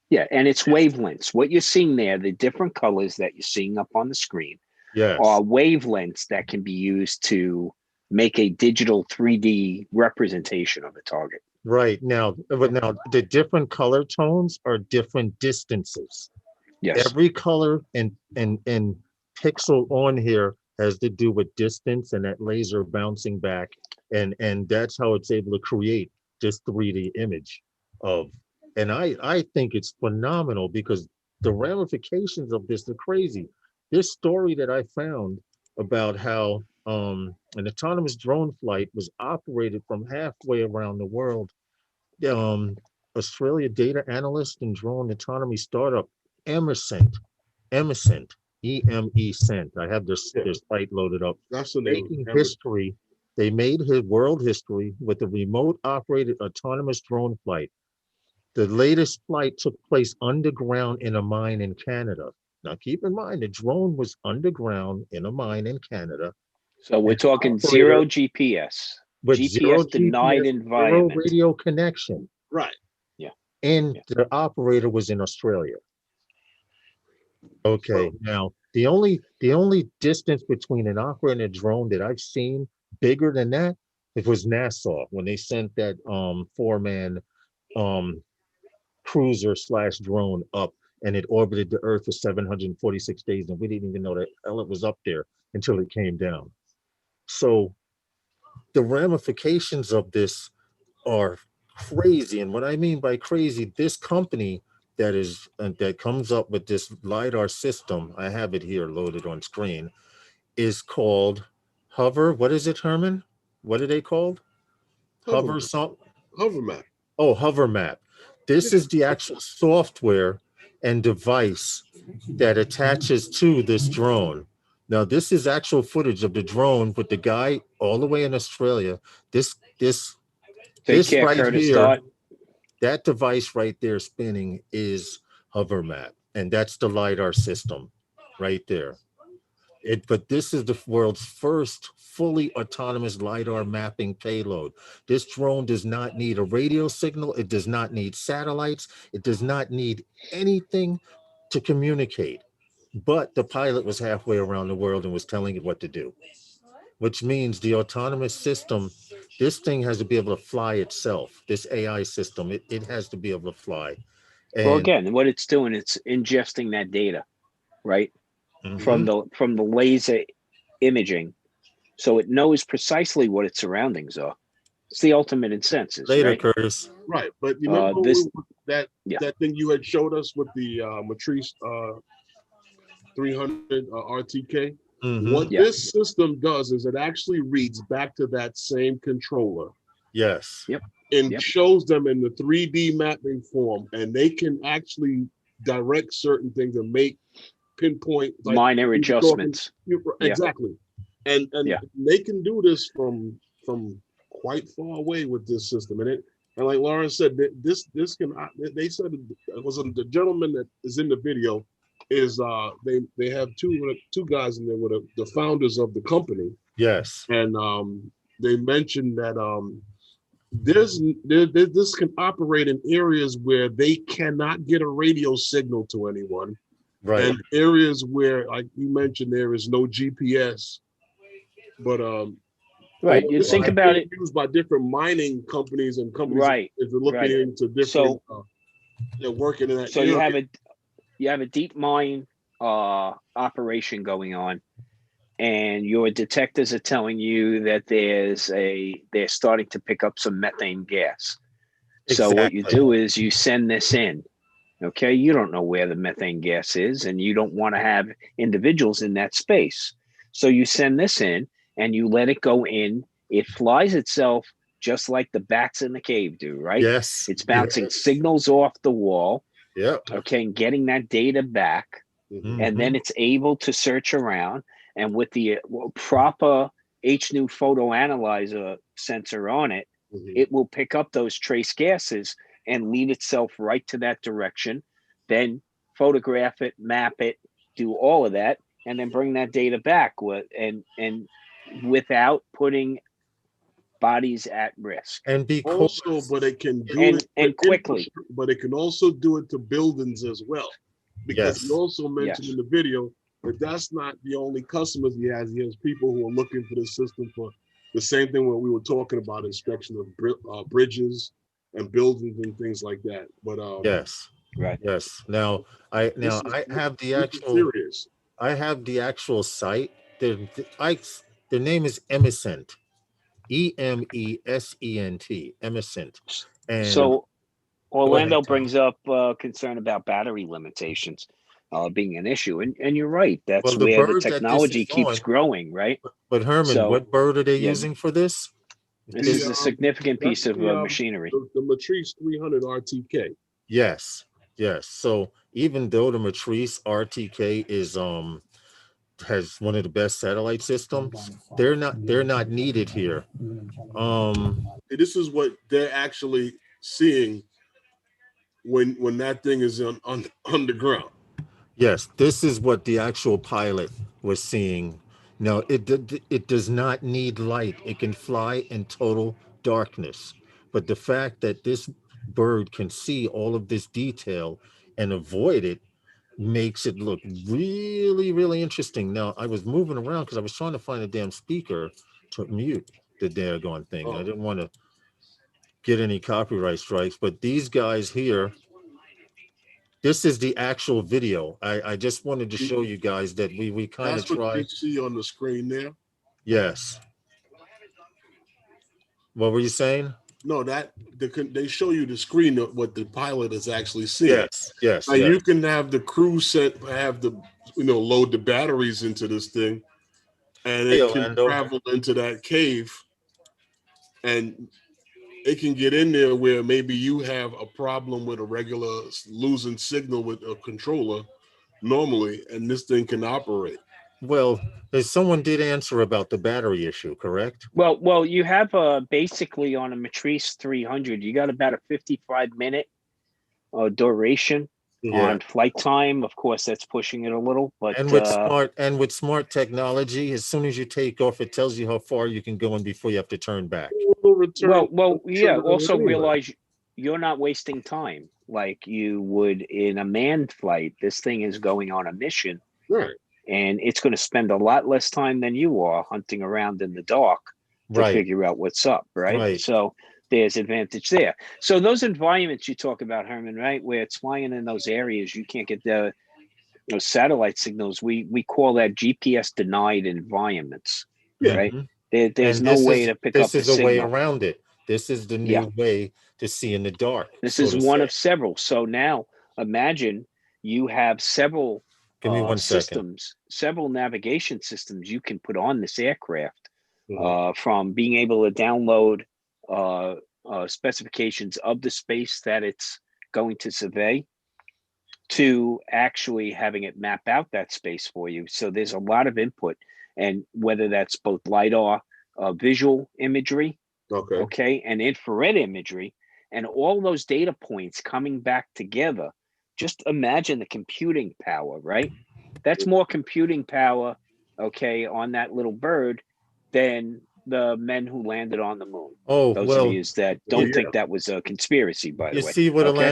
Yeah, and it's wavelengths. What you're seeing there, the different colors that you're seeing up on the screen, Yes. are wavelengths that can be used to make a digital 3D representation of a target. Right now, but now the different color tones are different distances. Yes. Every color and pixel on here has to do with distance and that laser bouncing back, and that's how it's able to create this 3D image of. And I think it's phenomenal because the ramifications of this are crazy. This story that I found about how an autonomous drone flight was operated from halfway around the world. Australia data analyst and drone autonomy startup Emerson, EME I have their site loaded up. That's the name. Making history. They made his world history with a remote operated autonomous drone flight. The latest flight took place underground in a mine in Canada. Now, keep in mind, the drone was underground in a mine in Canada. So we're talking zero GPS, with zero GPS denied GPS, environment. zero radio connection. Right. Yeah. And the operator was in Australia. Okay. Now, the only distance between an operator and a drone that I've seen bigger than that, it was NASA when they sent that 4-man cruiser / drone up, and it orbited the Earth for 746 days, and we didn't even know that hell it was up there until it came down. So the ramifications of this are crazy. And what I mean by crazy, this company that comes up with this LiDAR system, I have it here loaded on screen, is called Hover. What is it, Herman? What are they called? Hover Map. Oh, Hover Map. This is the actual software and device that attaches to this drone. Now, this is actual footage of the drone with the guy all the way in Australia. This care, right Curtis here, Dot. that device right there spinning is Hover Map, and that's the LiDAR system right there. But this is the world's first fully autonomous LiDAR mapping payload. This drone does not need a radio signal. It does not need satellites. It does not need anything to communicate. But the pilot was halfway around the world and was telling it what to do, which means the autonomous system, this thing has to be able to fly itself. This AI system, it has to be able to fly. And well, again, what it's doing, it's ingesting that data, right? From the laser imaging, so it knows precisely what its surroundings are. It's the ultimate in senses. Later, right? Curtis. Right, but you remember that thing you had showed us with the Matrice 300 RTK? What this system does is it actually reads back to that same controller. Yes. Yep. And shows them in the 3D mapping form, and they can actually direct certain things and make pinpoint like minor adjustments. Exactly. And they can do this from quite far away with this system. And like Lauren said, this can, they said it was the gentleman that is in the video is they have two guys in there with the founders of the company, Yes. and they mentioned that this can operate in areas where they cannot get a radio signal to anyone, Right. and areas where, like you mentioned, there is no GPS. But Right. You this think is about being it. used by different mining companies and companies Right. if they're looking Right. into different. They're working in that So area. you have a deep mine operation going on, and your detectives are telling you that they're starting to pick up some methane gas. So what you Exactly. do is you send this in. Okay, you don't know where the methane gas is, and you don't want to have individuals in that space. So you send this in and you let it go in. It flies itself just like the bats in the cave do, right? Yes. It's bouncing signals off the wall, Yep. okay, and getting that data back. And then it's able to search around. And with the proper HNU photo analyzer sensor on it, it will pick up those trace gases and lead itself right to that direction, then photograph it, map it, do all of that, and then bring that data back and without putting bodies at risk. And because Also, but it can do it and quickly. But it can also do it to buildings as well, because Yes. he also mentioned in the video that that's not the only customers he has. He has people who are looking for the system for the same thing when we were talking about inspection of bridges and buildings and things like that. But yes. Right. Yes. Now I have the actual serious. I have the actual site. Their name is Emescent. EMESENT. Emescent. And So go ahead, Orlando Tom. brings up concern about battery limitations being an issue, and you're right. That's Well, the where the bird that this technology is keeps on, growing, right? but Herman, So what bird are they yeah, using for this? this This is a significant That's piece of machinery. the Matrice 300 RTK. Yes. Yes. So even though the Matrice RTK is has one of the best satellite systems, they're not needed here. This is what they're actually seeing when that thing is on underground. Yes, this is what the actual pilot was seeing. No, it does not need light. It can fly in total darkness. But the fact that this bird can see all of this detail and avoid it makes it look really, really interesting. Now, I was moving around because I was trying to find a damn speaker to mute the daggone thing. I didn't want to get any copyright strikes, but these guys here, this is the actual video. I just wanted to show you guys that we kind of That's what you try. see on the screen there. Yes. What were you saying? No, they show you the screen of what the pilot is actually seeing. Yes. Yes. Now Yes. you can have the crew have the load the batteries into this thing, and Hey, it can Orlando. travel into that cave, and it can get in there where maybe you have a problem with a regular losing signal with a controller normally, and this thing can operate. Well, someone did answer about the battery issue, correct? Well, you have basically on a Matrice 300, you got about a 55-minute duration Yeah. on flight time. Of course, that's pushing it a little, but And with smart technology, as soon as you take off, it tells you how far you can go and before you have to turn back. yeah. Also realize you're not wasting time like you would in a manned flight. This thing is going on a mission, Right. and it's going to spend a lot less time than you are hunting around in the dark to Right. figure out what's up, right? Right. So there's advantage there. So those environments you talk about, Herman, right, where it's flying in those areas, you can't get those satellite signals. We call that GPS denied environments, right? Mhm. There's And no way to pick up this the is a way signal. around it. This is the Yeah, new way to see in the dark, this so is to one say. of several. So now imagine you have several Give me 1 second. several navigation systems you can put on this aircraft, Mhm. from being able to download specifications of the space that it's going to survey to actually having it map out that space for you. So there's a lot of input, and whether that's both LiDAR, visual imagery, Okay. okay, and infrared imagery, and all those data points coming back together just imagine the computing power, right? That's more computing power, okay, on that little bird than the men who landed on the moon. Oh, Those of well, you that Oh, don't yeah. think that was a conspiracy, by the you way. see what Okay.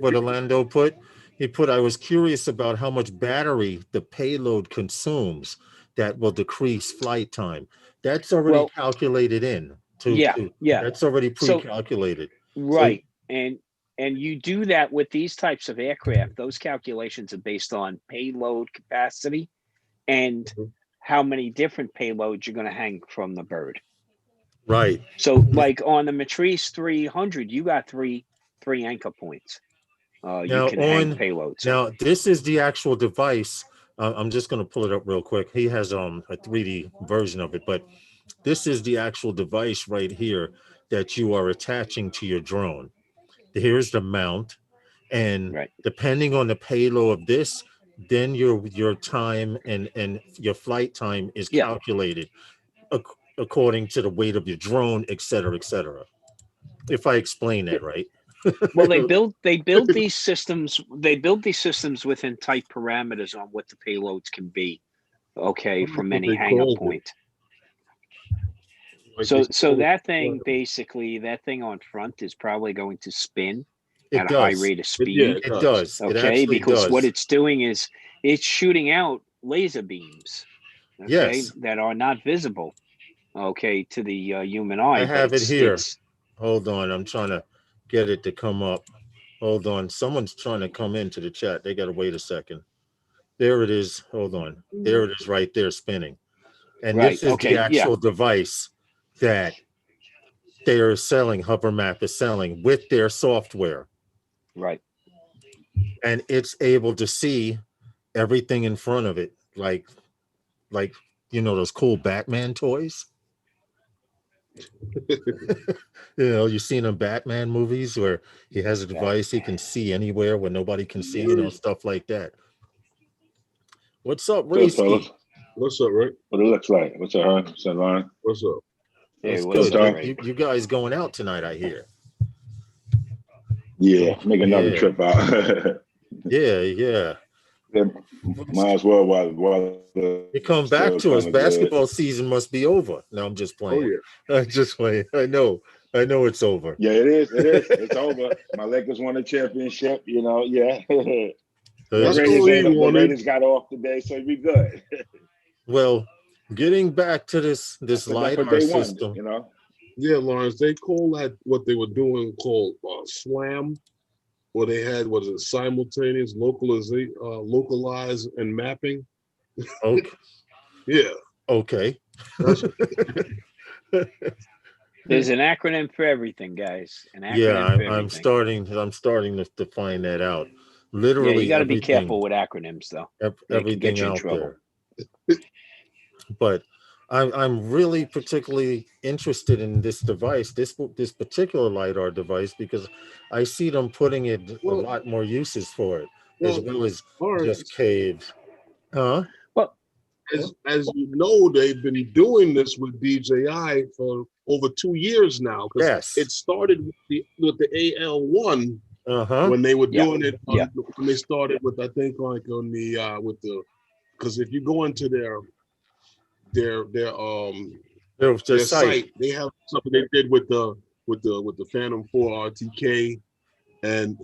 Orlando put? He put, I was curious about how much battery the payload consumes that will decrease flight time. That's already Well, calculated in yeah, yeah. that's already So pre-calculated. So right, and you do that with these types of aircraft. Those calculations are based on payload capacity and Mhm. how many different payloads you're going to hang from the bird. right. So, like on the Matrice 300, you got three anchor points. You Now can hang payloads on. now this is the actual device. I'm just going to pull it up real quick. He has a 3D version of it, but this is the actual device right here that you are attaching to your drone. Here's the mount, and Right. depending on the payload of this, then your time and your flight time is Yeah. calculated according to the weight of your drone, et cetera, et cetera. If I explain that right. Well, they build these systems. They build these systems within tight parameters on what the payloads can be. Okay, That's from what any they hang up called it. point. Like So they called it. that thing basically, that thing on front is probably going to spin at It a high does. rate of Yeah, speed. it It does. does. It Okay, actually because what does. it's doing is it's shooting out laser beams. Okay, Yes. that are not visible. Okay, to the human eye, I but have it here. it's Hold on. I'm trying to get it to come up. Hold on. Someone's trying to come into the chat. They got to wait a second. There it is. Hold on. There it is right there spinning. And right. this is the Okay, yeah, actual device that they are selling, HoverMap is selling with their software. right. And it's able to see everything in front of it, like those cool Batman toys. You've seen in Batman movies where he has a device he can see anywhere where nobody can see, stuff like that. What's up, Good, Racy? fellas. What's up, Rick? What it looks like. What's up, huh? What's up, Lauren? What's up? Hey, That's what's good. up, Tom? You guys going out tonight, I hear. Yeah, make another Yeah. trip out. Yeah. Might as well while You come back still to us. kind of good. Basketball season must be over. No, I'm just Oh playing. yeah. I'm just playing. I know it's over. Yeah, it is. It's over. My Lakers won the championship. Yeah. That's all he The wanted. Raiders got off today, so we good. Well, getting back to this That's what LiDAR they won. system. Yeah, Lawrence. They call that what they were doing called SLAM, where they had simultaneous localize and mapping. Okay. Yeah, Okay. that's There's an acronym for everything, guys. An acronym Yeah, for I'm everything. starting to find that out. Yeah, Literally you got to be everything, careful with acronyms, though. They can everything get you in out trouble. there. But I'm really particularly interested in this device, this particular LiDAR device, because I see them putting it a lot more uses for it, as well as Lawrence, just caves. Huh? Well, as you know, they've been doing this with DJI for over 2 years now, because Yes. it started with the AL1 Uh-huh. when they were Yeah. doing it. Yeah. When they started with, I think, like on the with the, because if you go into their site, they have something they did with the Phantom 4 RTK, and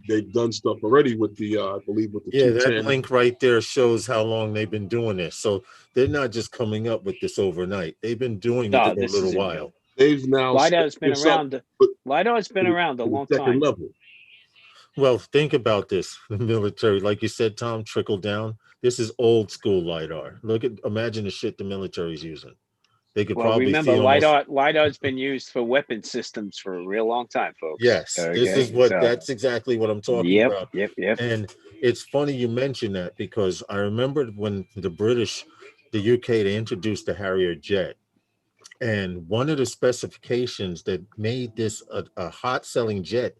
they've done stuff already with the I believe with the Yeah, that 210. link right there shows how long they've been doing this. So they're not just coming up with this overnight. They've been doing it no, for a this little isn't while. new. They've now LiDAR's been this up around. to LiDAR's been around a the long second time. level. Well, think about this. The military, like you said, Tom, trickle down. This is old school LiDAR. Imagine the shit the military's using. They could Well, probably remember, see almost. LiDAR's been used for weapon systems for a real long time, folks. Yes, Okay, this is that's exactly what I'm talking about. Yep. And it's funny you mention that, because I remembered when the UK, they introduced the Harrier jet. And one of the specifications that made this a hot selling jet,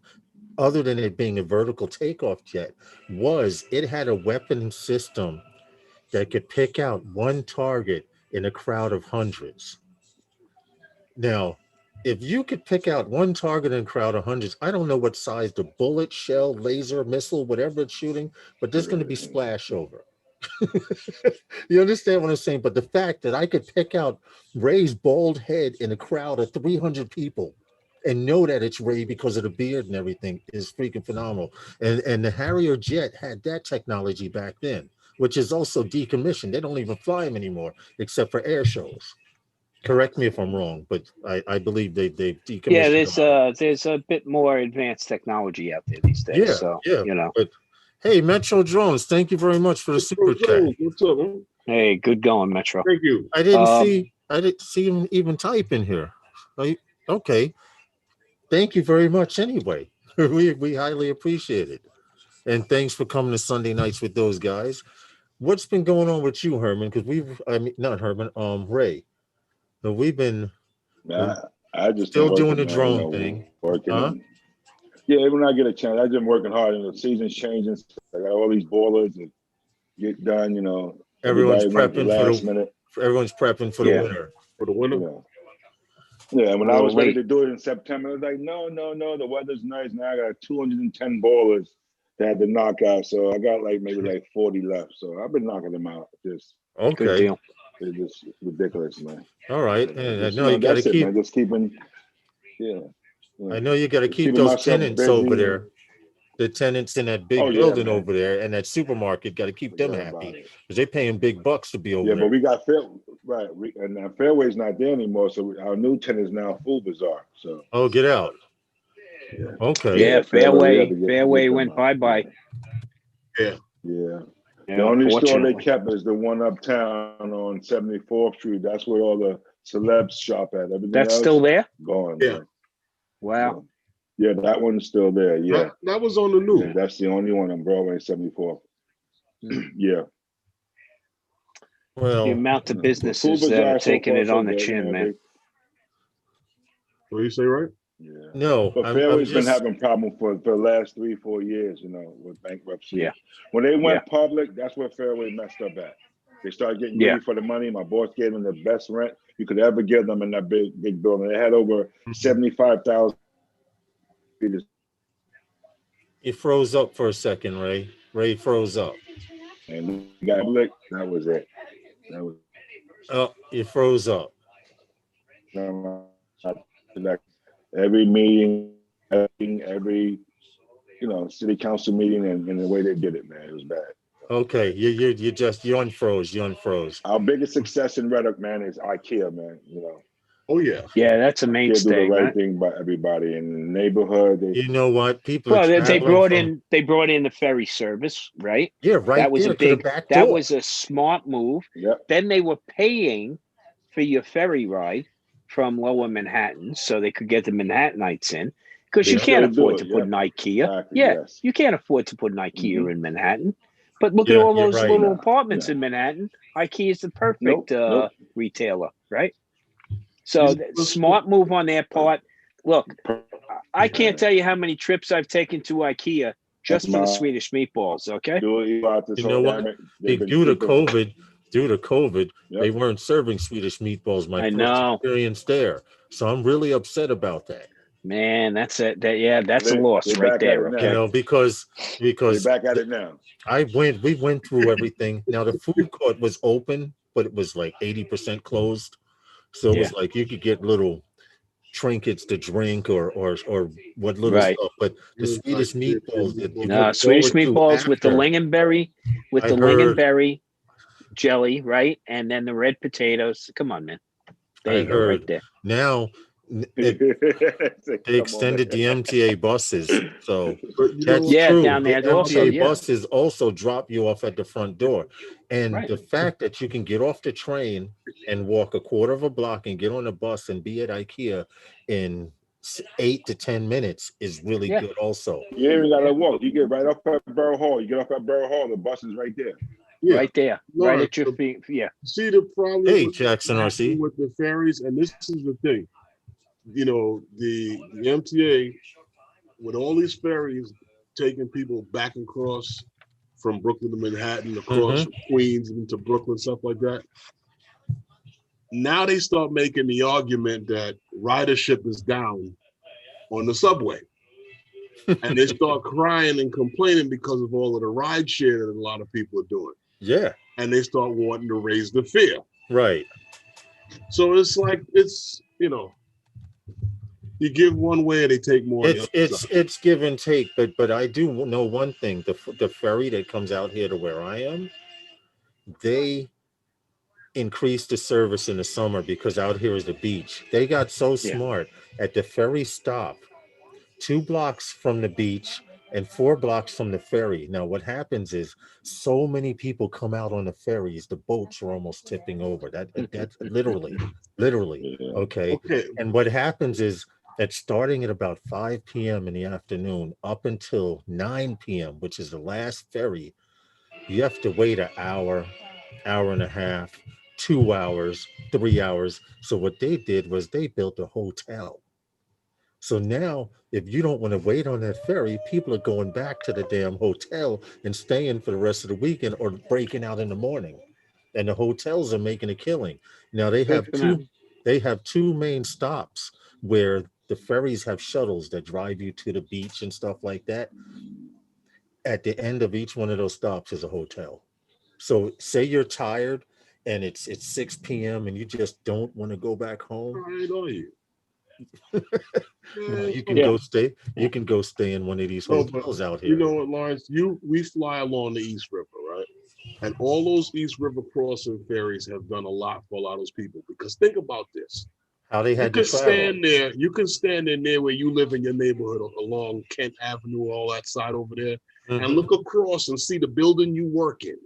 other than it being a vertical takeoff jet, was it had a weapon system that could pick out one target in a crowd of hundreds. Now, if you could pick out one target in a crowd of hundreds, I don't know what size the bullet, shell, laser, missile, whatever it's shooting, but there's going to be splash over. You understand what I'm saying? But the fact that I could pick out Ray's bald head in a crowd of 300 people and know that it's Ray because of the beard and everything is freaking phenomenal. And the Harrier jet had that technology back then, which is also decommissioned. They don't even fly them anymore except for air shows. Correct me if I'm wrong, but I believe they've decommissioned. Yeah, there's a bit more advanced technology out there these days. Yeah, so yeah. you know. But hey, Metro Drones, thank you very much for the super chat. What's up, man? Hey, good going, Metro. Thank you. I didn't see him even type in here. Okay. Thank you very much anyway. We highly appreciate it. And thanks for coming to Sunday nights with those guys. What's been going on with you, Herman? Because not Herman, Ray. But we've been I just still been working, doing the man, drone thing. Working. Huh? Yeah, when I get a chance, I've been working hard, and the season's changing. So I got all these boilers and get done. Everyone's prepping Everyone's prepping for the winter. For the winter. Yeah, when I was ready to do it in September, I was like, no, the weather's nice. Now I got 210 boilers that I had to knock out. So I got maybe 40 left. So I've been knocking them out. Just okay. Good deal. It's just ridiculous, man. All right. And I know you you got to keep. Man. Just keeping. Yeah. I know you got to keep those tenants over there. The tenants in that big building over there and that supermarket, got to keep them happy because they're paying big bucks to be over there. Yeah, but we got and Fairway's not there anymore, so our new tenant is now Food Bazaar. So get out. Yeah. Okay. Yeah, Fairway went bye. Yeah. The only store they kept is the one uptown on 74th Street. That's where all the celebs shop at. Everything That's else, still there? Gone. Yeah. Wow. Yeah, that one's still there. Yeah. That was on the news. Yeah, that's the only one on Broadway 74. Yeah. Well, the amount of businesses that are taking it on the chin, man. What do you say, right? Yeah. No, but Fairway's been having problems for the last 3-4 years, with bankruptcy. Yeah. When they went public, that's where Fairway messed up at. They started getting greedy for the money. My boss gave them the best rent you could ever give them in that big building. They had over 75,000. You froze up for a second, Ray. Ray froze up. And we got licked. That was it. Oh, you froze up. Every meeting, every city council meeting, and the way they did it, man, it was bad. Okay, you unfroze. Our biggest success in Red Hook, man, is IKEA, man. Oh yeah. Yeah, that's a mainstay. They do the right thing by everybody in the neighborhood. You know what? People. Well, they brought in the ferry service, right? Yeah, right. That was that was a smart move. Yep. Then they were paying for your ferry ride from Lower Manhattan, so they could get the Manhattanites in, because you can't afford to put an IKEA. Exactly, yes. You can't afford to put an IKEA in Manhattan. But look at all those little apartments in Manhattan. IKEA is the perfect retailer, right? So smart move on their part. Look, I can't tell you how many trips I've taken to IKEA just for the Swedish meatballs. Okay. You know what? Due to COVID, they weren't serving Swedish meatballs. My first experience there, so I'm really upset about that. Man, that's it. That's a loss right there. Okay? Because they're back at it now. We went through everything. Now the food court was open, but it was like 80% closed. So it was like you could get little trinkets to drink or what little stuff. But the Swedish meatballs, Swedish meatballs with the lingonberry jelly, right? And then the red potatoes. Come on, man. There you go, right there. Now they extended the MTA buses, so that's true. Down there the MTA buses also drop you off at the front door, and the fact that you can get off the train and walk a quarter of a block and get on a bus and be at IKEA in 8 to 10 minutes is really good. Also, you ain't even gotta walk. You get right off at Borough Hall. You get off at Borough Hall. The bus is right there. Yeah. Right there, right at your feet. Yeah. See the problem. Jackson RC with the ferries, and this is the thing. The MTA, with all these ferries taking people back and across from Brooklyn to Manhattan, across Queens into Brooklyn, stuff like that. Now they start making the argument that ridership is down on the subway. And they start crying and complaining because of all of the ride share that a lot of people are doing. Yeah. And they start wanting to raise the fare. Right. So it's like, it's, you know, you give one way, they take more. It's give and take, but I do know one thing: the ferry that comes out here to where I am, they increased the service in the summer because out here is the beach. They got so smart at the ferry stop, 2 blocks from the beach and 4 blocks from the ferry. Now, what happens is so many people come out on the ferries, the boats are almost tipping over. That's literally. Okay. And what happens is that starting at about 5 p.m. in the afternoon up until 9 p.m., which is the last ferry, you have to wait an hour, hour and a half, 2 hours, 3 hours. So what they did was they built a hotel. So now, if you don't want to wait on that ferry, people are going back to the damn hotel and staying for the rest of the weekend or breaking out in the morning. And the hotels are making a killing. Now they have two main stops where the ferries have shuttles that drive you to the beach and stuff like that. At the end of each one of those stops is a hotel. So say you're tired and it's 6 p.m. and you just don't want to go back home. Right on you. Well, you can go stay. You can go stay in one of these hotels out here. You know what, Lawrence? We fly along the East River, right? And all those East River crossing ferries have done a lot for a lot of those people. Because think about this: how they had to travel. Stand there. You can stand in there where you live in your neighborhood along Kent Avenue, all that side over there, and look across and see the building you work in.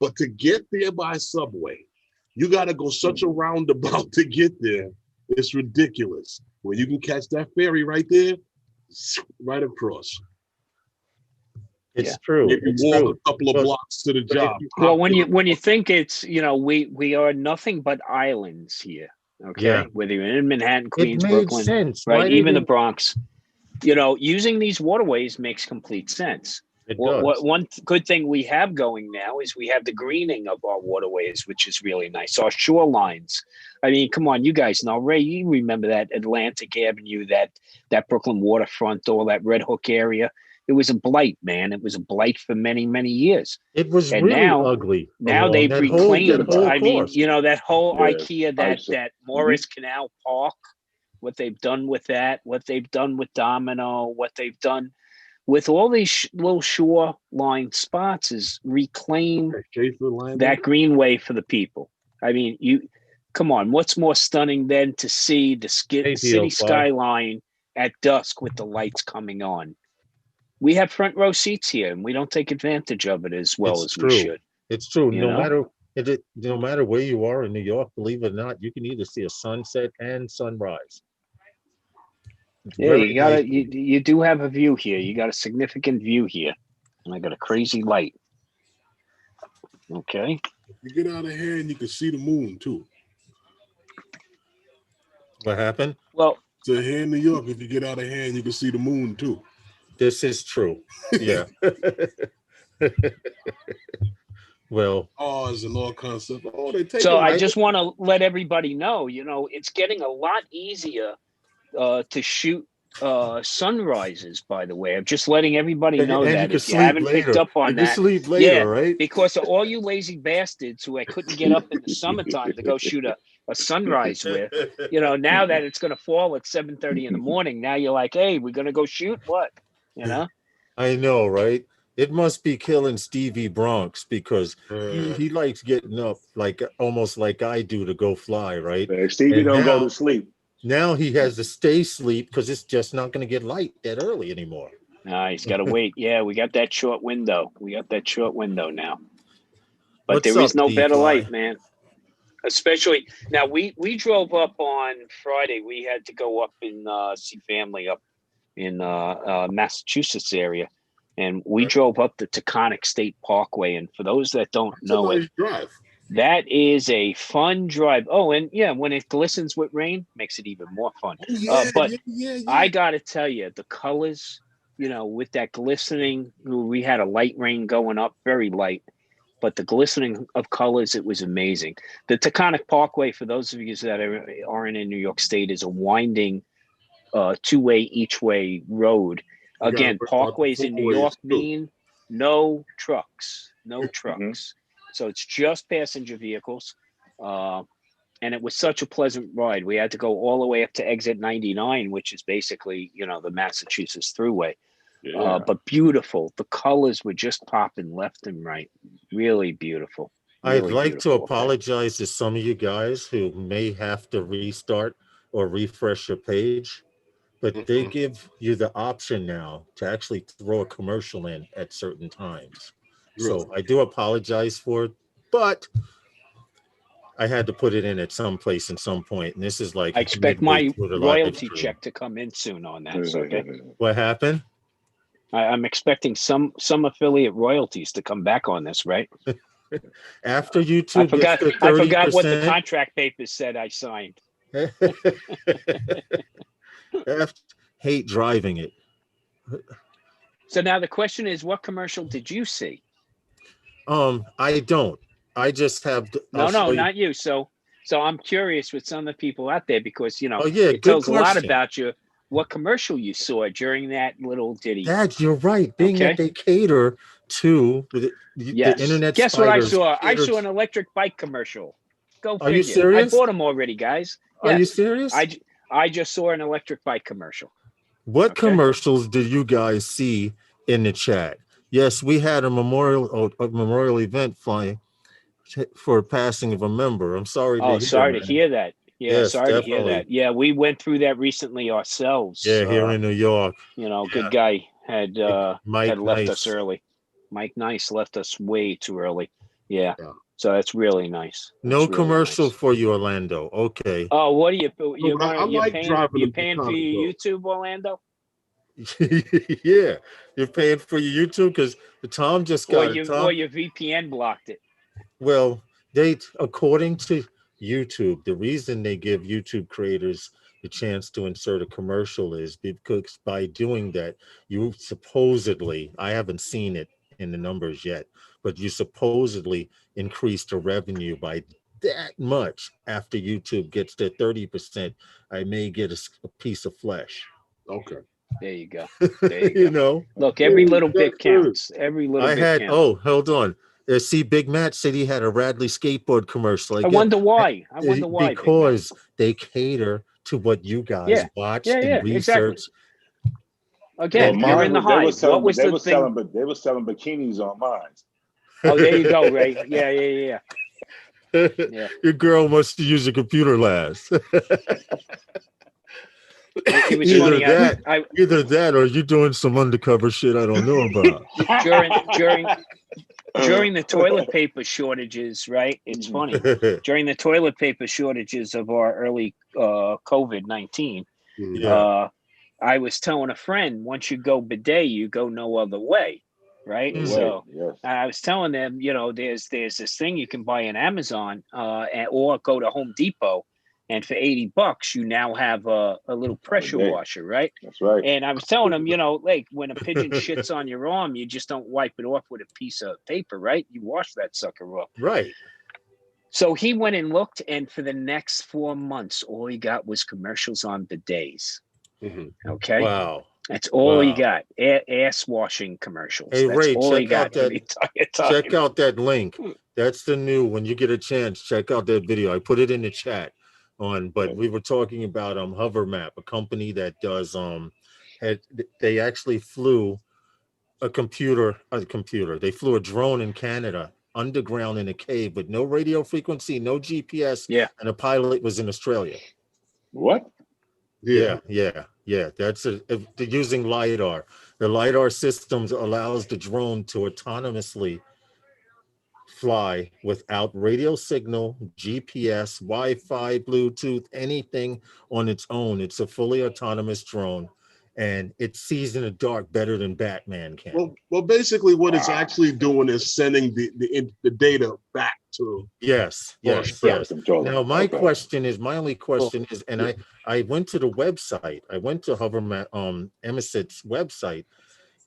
But to get there by subway, you got to go such a roundabout to get there. It's ridiculous. Where you can catch that ferry right there, right across. It's true. Maybe walk a couple of blocks to the job. Well, when you think it's, you know, we are nothing but islands here. Okay, whether you're in Manhattan, Queens, Brooklyn, sense. right, even the Bronx. You know, using these waterways makes complete sense. One good thing we have going now is we have the greening of our waterways, which is really nice. Our shorelines. I mean, come on, you guys know, Ray, you remember that Atlantic Avenue, that Brooklyn waterfront, all that Red Hook area. It was a blight, man. It was a blight for many, many years. It was really ugly. Now they've reclaimed. I mean, you know, that whole IKEA, that Morris Canal Park, what they've done with that, what they've done with Domino, what they've done with all these little shoreline spots is reclaim that greenway for the people. I mean, come on, what's more stunning than to see the city skyline at dusk with the lights coming on? We have front row seats here, and we don't take advantage of it as well as we should. It's true. No matter where you are in New York, believe it or not, you can either see a sunset and sunrise. Yeah, you do have a view here. You got a significant view here. And I got a crazy light. Okay. If you get out of here and you can see the moon too. What happened? Well, so here in New York, if you get out of hand, you can see the moon too. This is true. Yeah. Well, Oz and all kinds of stuff. So I just want to let everybody know, you know, it's getting a lot easier to shoot sunrises, by the way. I'm just letting everybody know that if you haven't picked up on that. Sleep later, right? Because of all you lazy bastards who I couldn't get up in the summertime to go shoot a sunrise with, you know, now that it's going to fall at 7:30 in the morning, now you're like, hey, we're going to go shoot what? You know? I know, right? It must be killing Stevie Bronx because he likes getting up like almost like I do to go fly, right? Stevie don't go to sleep. Now he has to stay asleep because it's just not going to get light that early anymore. He's got to wait. Yeah, we got that short window. Now. But What's there is up, no D-Fly? better light, man. Especially now, we drove up on Friday. We had to go up and see family up in Massachusetts area, and we drove up the Taconic State Parkway. And for those that don't know it, that is a fun drive. Oh, and yeah, when it glistens with rain, makes it even more fun. I got to tell you, the colors, you know, with that glistening, we had a light rain going up, very light. but the glistening of colors, it was amazing. The Taconic Parkway, for those of you that aren't in New York State, is a winding two-way each way road. Again, parkways in New York mean no trucks. So it's just passenger vehicles. And it was such a pleasant ride. We had to go all the way up to exit 99, which is basically, the Massachusetts Thruway. But beautiful. The colors were just popping left and right. Really beautiful. I'd like to apologize to some of you guys who may have to restart or refresh your page, but they give you the option now to actually throw a commercial in at certain times. Really? So I do apologize for it, but I had to put it in at some place and some point. And this is like, I expect my royalty check to come in soon on that. Okay. What happened? I'm expecting some affiliate royalties to come back on this, right? After YouTube, I forgot what the contract papers said I signed. Hate driving it. So now the question is, what commercial did you see? I don't. I just have. No, not you. So I'm curious with some of the people out there because it tells a lot about you. What commercial you saw during that little ditty? Dad, you're right. Being that they cater to the internet. Guess what I saw? I saw an electric bike commercial. Go figure. Are you serious? I bought them already, guys. Yes. Are you serious? I just saw an electric bike commercial. What commercials did you guys see in the chat? Yes, we had a memorial event flying for passing of a member. I'm sorry. To hear that. Yeah, yes, sorry definitely. To hear that. Yeah, we went through that recently ourselves. Yeah, here in New York. Good guy had left us early. Mike Nice left us way too early. Yeah. So that's really nice. No commercial for you, Orlando. Okay. Oh, what are you paying for your YouTube, Orlando? Yeah, you're paying for your YouTube because Tom just got it. Or your VPN blocked it. Well, according to YouTube, the reason they give YouTube creators the chance to insert a commercial is because by doing that, you supposedly, I haven't seen it in the numbers yet, but you supposedly increase the revenue by that much. After YouTube gets to 30%, I may get a piece of flesh. Okay. There you go. Look, every little bit counts. Every little bit counts. Oh, hold on. See, Big Matt said he had a Radley skateboard commercial. I wonder why. Because they cater to what you guys watch and research. Exactly. Again, you're in the high. They were selling bikinis on mine. Oh, there you go, Ray. Yeah. Your girl must use a computer last. It was either that or you doing some undercover shit I don't know about. During the toilet paper shortages, right? It's funny. During the toilet paper shortages of our early COVID-19, I was telling a friend, once you go bidet, you go no other way, right? Mm-hmm. So I was telling them, there's this thing you can buy on Amazon or go to Home Depot. And for $80, you now have a little pressure washer, right? That's right. And I was telling him, like when a pigeon shits on your arm, you just don't wipe it off with a piece of paper, right? You wash that sucker off. Right. So he went and looked, and for the next 4 months, all he got was commercials on bidets. Mm-hmm. Okay. Wow. That's all he got. Ass washing commercials. Hey, That's Ray, all he got check out that link. That's the new, when you get a chance, check out that video. I put it in the chat. But we were talking about Hovermap, a company that does they actually flew a computer. They flew a drone in Canada underground in a cave with no radio frequency, no GPS. Yeah. And the pilot was in Australia. What? Yeah. That's using LiDAR. The LiDAR systems allows the drone to autonomously fly without radio signal, GPS, Wi-Fi, Bluetooth, anything on its own. It's a fully autonomous drone, and it sees in the dark better than Batman can. Well, basically, what it's actually doing is sending the data back to. Yes. Now, my only question is, and I went to the website. I went to Emissit's website.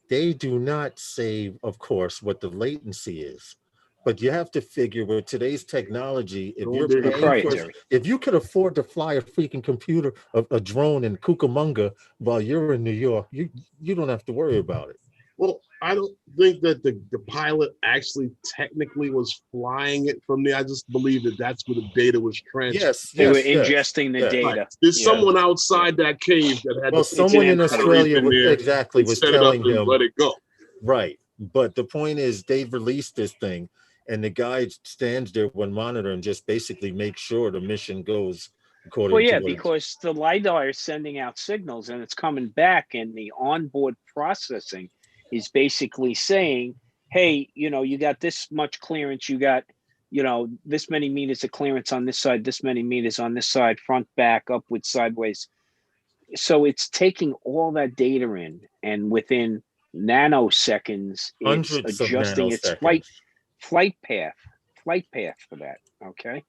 They do not say, of course, what the latency is. But you have to figure with today's technology, if you're It's paying for, proprietary. if you could afford to fly a freaking computer, a drone in Cucamonga while you're in New York, you don't have to worry about it. Well, I don't think that the pilot actually technically was flying it from there. I just believe that that's where the data was transferred. Yes, They were yes, yes. ingesting the Yeah. data. Right. There's Yeah. someone outside that cave that had Well, someone in Australia in there exactly and was set it up telling and him, let it go. right. But the point is, they've released this thing, and the guy stands there with monitor and just basically makes sure the mission goes according Well, yeah, to what because the LiDAR is sending out signals and it's coming back, and the onboard processing is basically saying, hey, you got this much clearance, you got, this many meters of clearance on this side, this many meters on this side, front, back, upwards, sideways. So it's taking all that data in, and within nanoseconds, it's hundreds of adjusting its nanoseconds. flight path for that. Okay.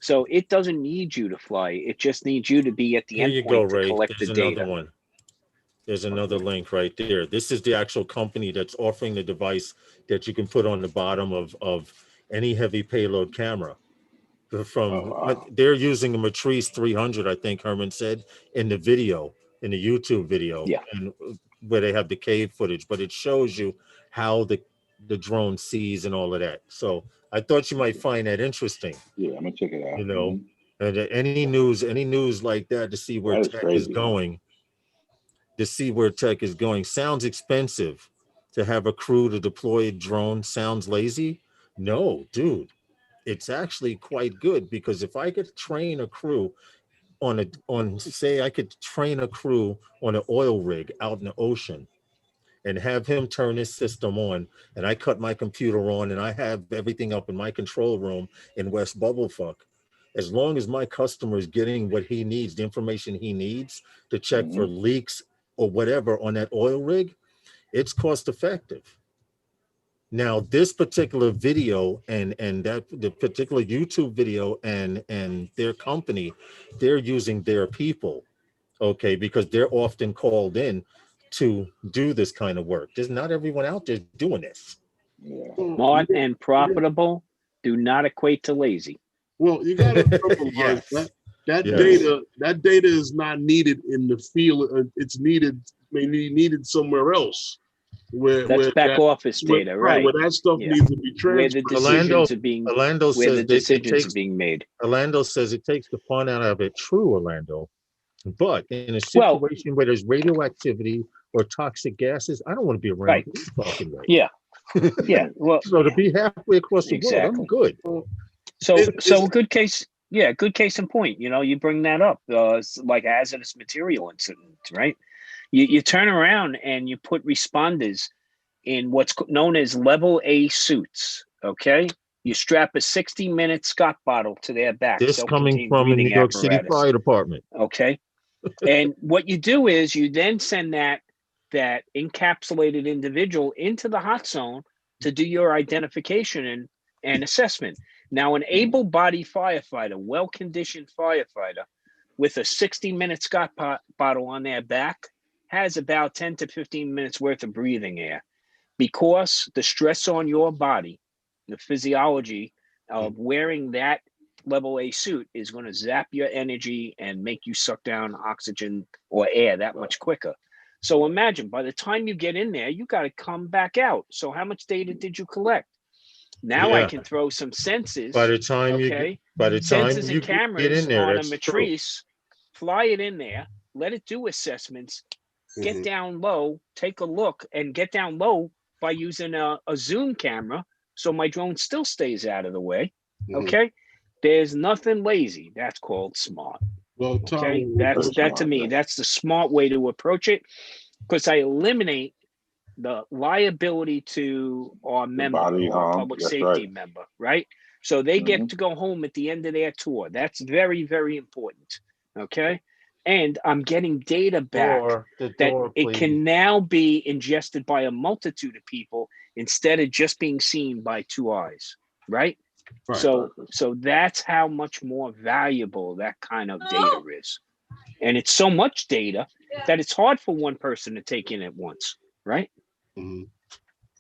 So it doesn't need you to fly. It just needs you to be at the Here you go, endpoint to Ray. collect There's the data. another one. There's another link right there. This is the actual company that's offering the device that you can put on the bottom of any heavy payload camera. They're using a Matrice 300, I think Herman said in the video, in the YouTube video, Yeah. and where they have the cave footage, but it shows you how the drone sees and all of that. So I thought you might find that interesting. Yeah, I'm gonna check it out. And any news like that to see where That is tech crazy, is going. To see where tech is going sounds expensive. To have a crew to deploy a drone sounds lazy. No, dude, it's actually quite good, because if I could train a crew say I could train a crew on an oil rig out in the ocean and have him turn his system on, and I cut my computer on and I have everything up in my control room in West Bubblefuck, as long as my customer is getting what he needs, the information he needs to check for leaks or whatever on that oil rig, it's cost effective. Now, this particular video and that the particular YouTube video and their company, they're using their people, okay, because they're often called in to do this kind of work. There's not everyone out there doing this. Smart and profitable do not equate to lazy. Well, you got to Yes. that data is not needed in the field. It's needed, maybe needed somewhere else. That's back office data, right? Where that stuff needs to be transferred. Where the decisions are being, Orlando where says the decisions are being made. Orlando says it takes the fun out of it. True, Orlando. But in a situation where there's radioactivity or toxic gases, I don't want to be around. Talking right. Yeah. Yeah. Well, so to be halfway across the world, I'm good. So good case. Yeah, good case in point. You bring that up, like hazardous material incident, right? You turn around and you put responders in what's known as level A suits. Okay, you strap a 60-minute Scott bottle to their back. This coming from a New York City Fire Department. Okay, and what you do is you then send that encapsulated individual into the hot zone to do your identification and assessment. Now, an able-bodied firefighter, well-conditioned firefighter, with a 60-minute Scott bottle on their back, has about 10 to 15 minutes worth of breathing air, because the stress on your body, the physiology of wearing that level A suit is going to zap your energy and make you suck down oxygen or air that much quicker. So imagine by the time you get in there, you got to come back out. So how much data did you collect? Now I can throw some sensors. By the time sensors and cameras get in there, on a Matrice, fly it in there, let it do assessments, get down low, take a look, and get down low by using a zoom camera, so my drone still stays out of the way. Okay, there's nothing lazy. That's called smart. Well, okay, that to me, that's the smart way to approach it, because I eliminate the liability to our member, our public safety member, right? So they get to go home at the end of their tour. That's very, very important. Okay. And I'm getting data back that it can now be ingested by a multitude of people instead of just being seen by two eyes, right? So that's how much more valuable that kind of data is. And it's so much data that it's hard for one person to take in at once, right?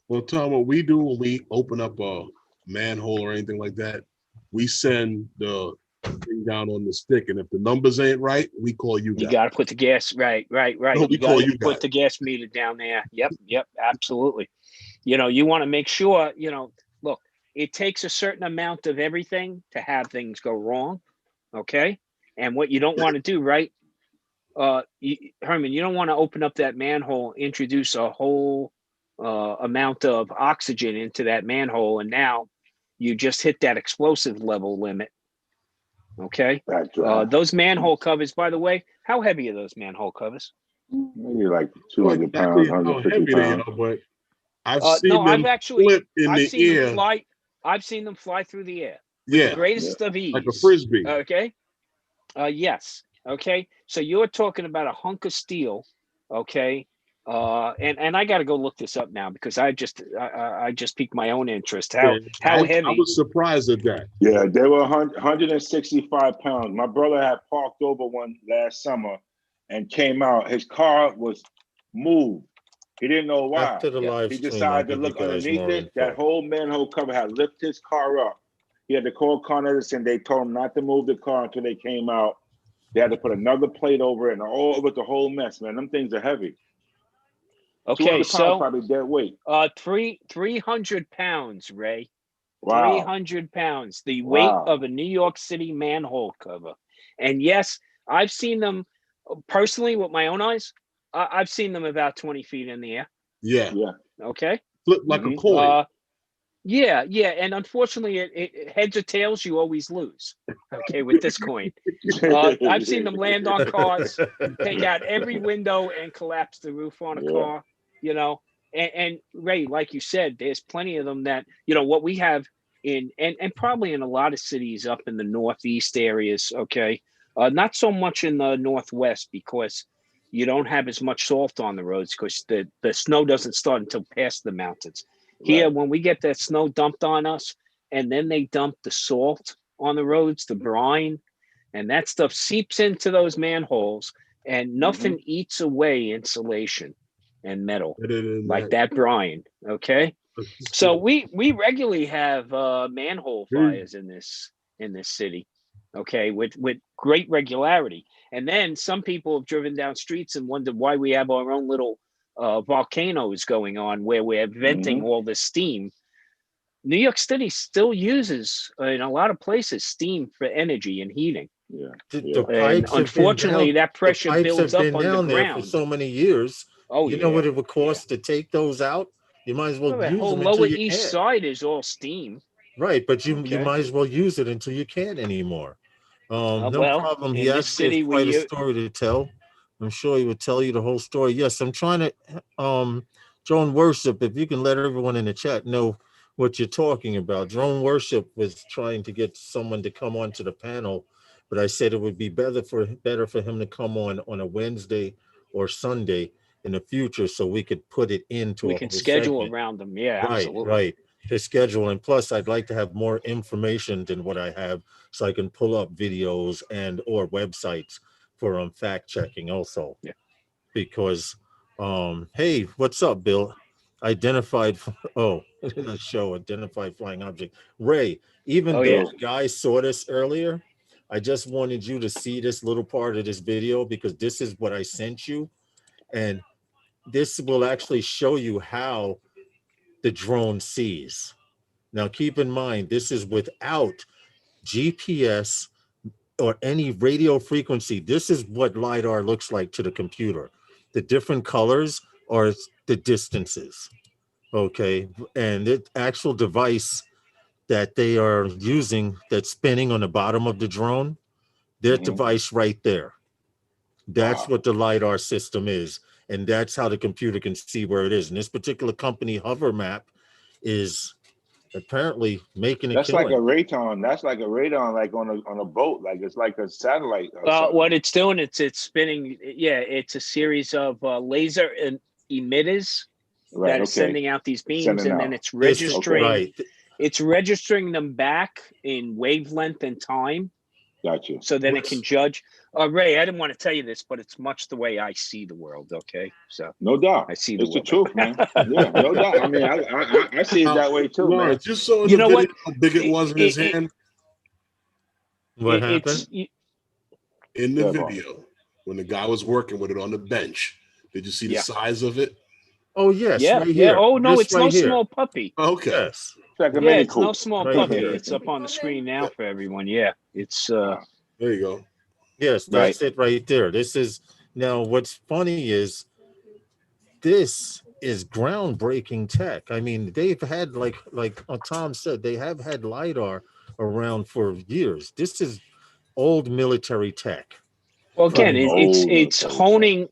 Well, Tom, what we do when we open up a manhole or anything like that, we send the thing down on the stick, and if the numbers ain't right, we call you guys. You got to put the gas right. No, we You call got you to put guys. the gas meter down there. Yep, absolutely. You want to make sure, look, it takes a certain amount of everything to have things go wrong. Okay. And what you don't want to do, right? Herman, you don't want to open up that manhole, introduce a whole amount of oxygen into that manhole, and now you just hit that explosive level limit. Okay. Those manhole covers, by the way, how heavy are those manhole covers? Maybe like 200 pounds, 150 pounds. But I've seen them flip in the air. I've seen them fly through the air. Yeah. The greatest of ease. Like a frisbee. Okay. Yes. Okay. So you're talking about a hunk of steel. Okay. And I got to go look this up now because I just piqued my own interest. How heavy? I was surprised at that. Yeah, they were 165 pounds. My brother had parked over one last summer and came out. His car was moved. He didn't know why. After the live he stream, decided to look underneath it. That whole manhole cover had lifted his car up. He had to call Con Edison. They told him not to move the car until they came out. They had to put another plate over it and all over the whole mess, man. Them things are heavy. Okay, so probably dead weight. 300 pounds, Ray. Wow. 300 pounds, the weight of a New York City manhole cover. And yes, I've seen them personally with my own eyes. I've seen them about 20 feet in the air. Yeah. Okay. Flip like a coin. Yeah. And unfortunately, it heads or tails, you always lose. Okay, with this coin. I've seen them land on cars, take out every window and collapse the roof on a car, And Ray, like you said, there's plenty of them that, what we have and probably in a lot of cities up in the Northeast areas, okay? Not so much in the Northwest because you don't have as much salt on the roads because the snow doesn't start until past the mountains. Here, when we get that snow dumped on us and then they dump the salt on the roads, the brine, and that stuff seeps into those manholes and nothing eats away insulation and metal like that brine. Okay. So we regularly have manhole fires in this city. Okay. With great regularity. And then some people have driven down streets and wondered why we have our own little volcanoes going on where we're venting all this steam. New York City still uses in a lot of places steam for energy and heating. The pipes unfortunately, that pressure builds up underground there for so many years. You know what it would cost to take those out? You might as well use them until you Lower can't. East Side is all steam. Right, but you might as well use it until you can't anymore. No problem. He asked me quite a story to tell. I'm sure he would tell you the whole story. Yes, I'm trying to, Drone Worship, if you can let everyone in the chat know what you're talking about. Drone Worship was trying to get someone to come onto the panel, but I said it would be better for him to come on a Wednesday or Sunday in the future so we could put it into we can schedule around them. Yeah, absolutely. Right. To schedule. And plus, I'd like to have more information than what I have so I can pull up videos and or websites for fact checking also. Yeah. Because, hey, what's up, Bill? Identified flying object. Ray, even though guys saw this earlier, I just wanted you to see this little part of this video because this is what I sent you. And this will actually show you how the drone sees. Now, keep in mind, this is without GPS or any radio frequency. This is what LiDAR looks like to the computer. The different colors are the distances, okay? And the actual device that they are using that's spinning on the bottom of the drone, their device right there. That's what the LiDAR system is. And that's how the computer can see where it is. And this particular company, Hover Map, is apparently making a killing. Like a radon. That's like a radon, like on a boat. Like it's like a satellite. What it's doing, it's spinning. Yeah, it's a series of laser emitters that are sending out these beams, and then it's registering. It's registering them back in wavelength and time. Gotcha. So then it can judge. Ray, I didn't want to tell you this, but it's much the way I see the world. Okay, so no doubt, I see it's the world. truth, man. Yeah, no doubt. I mean, I see it that way too, man. Just saw in You the know video what? how big it was in his hand. What happened? In the video, when the guy was working with it on the bench, did you see the size of it? Oh yes, yeah, right yeah. here. Oh no, This it's right no here. small puppy. Okay. Yes. It's like a Yeah, mini it's no coupe. small Right puppy. here. It's up on the screen now for everyone. Yeah, it's There you go. Yes, that's it right there. This is now what's funny is this is groundbreaking tech. I mean, they've had like Tom said, they have had LiDAR around for years. This is old military tech. well, again, Old it's military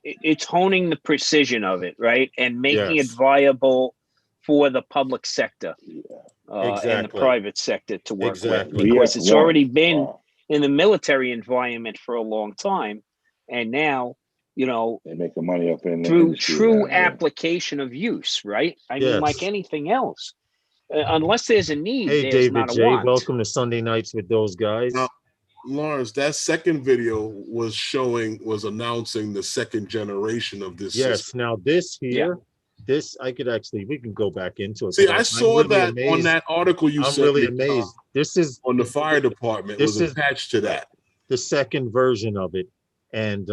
honing the precision of it, right, and making it Yes. viable for the public sector and the Exactly. private sector to work Exactly. with, because it's VF1. already been Wow. in the military environment for a long time, and now, you know, They're making money up in the through industry true now, yeah. application of use, right? I mean, Yes. like anything else, unless there's a need, Hey, there's David not a J. want. Welcome to Sunday Nights with those guys. Now, Lawrence, that second video was announcing the second generation of this Yes. system. Now this here, this I could actually, we can go back into it. See, but I I'm saw really that amazed. on that article you I'm sent really me, amazed. This is on the fire department This was is- attached to that. the second version of it, and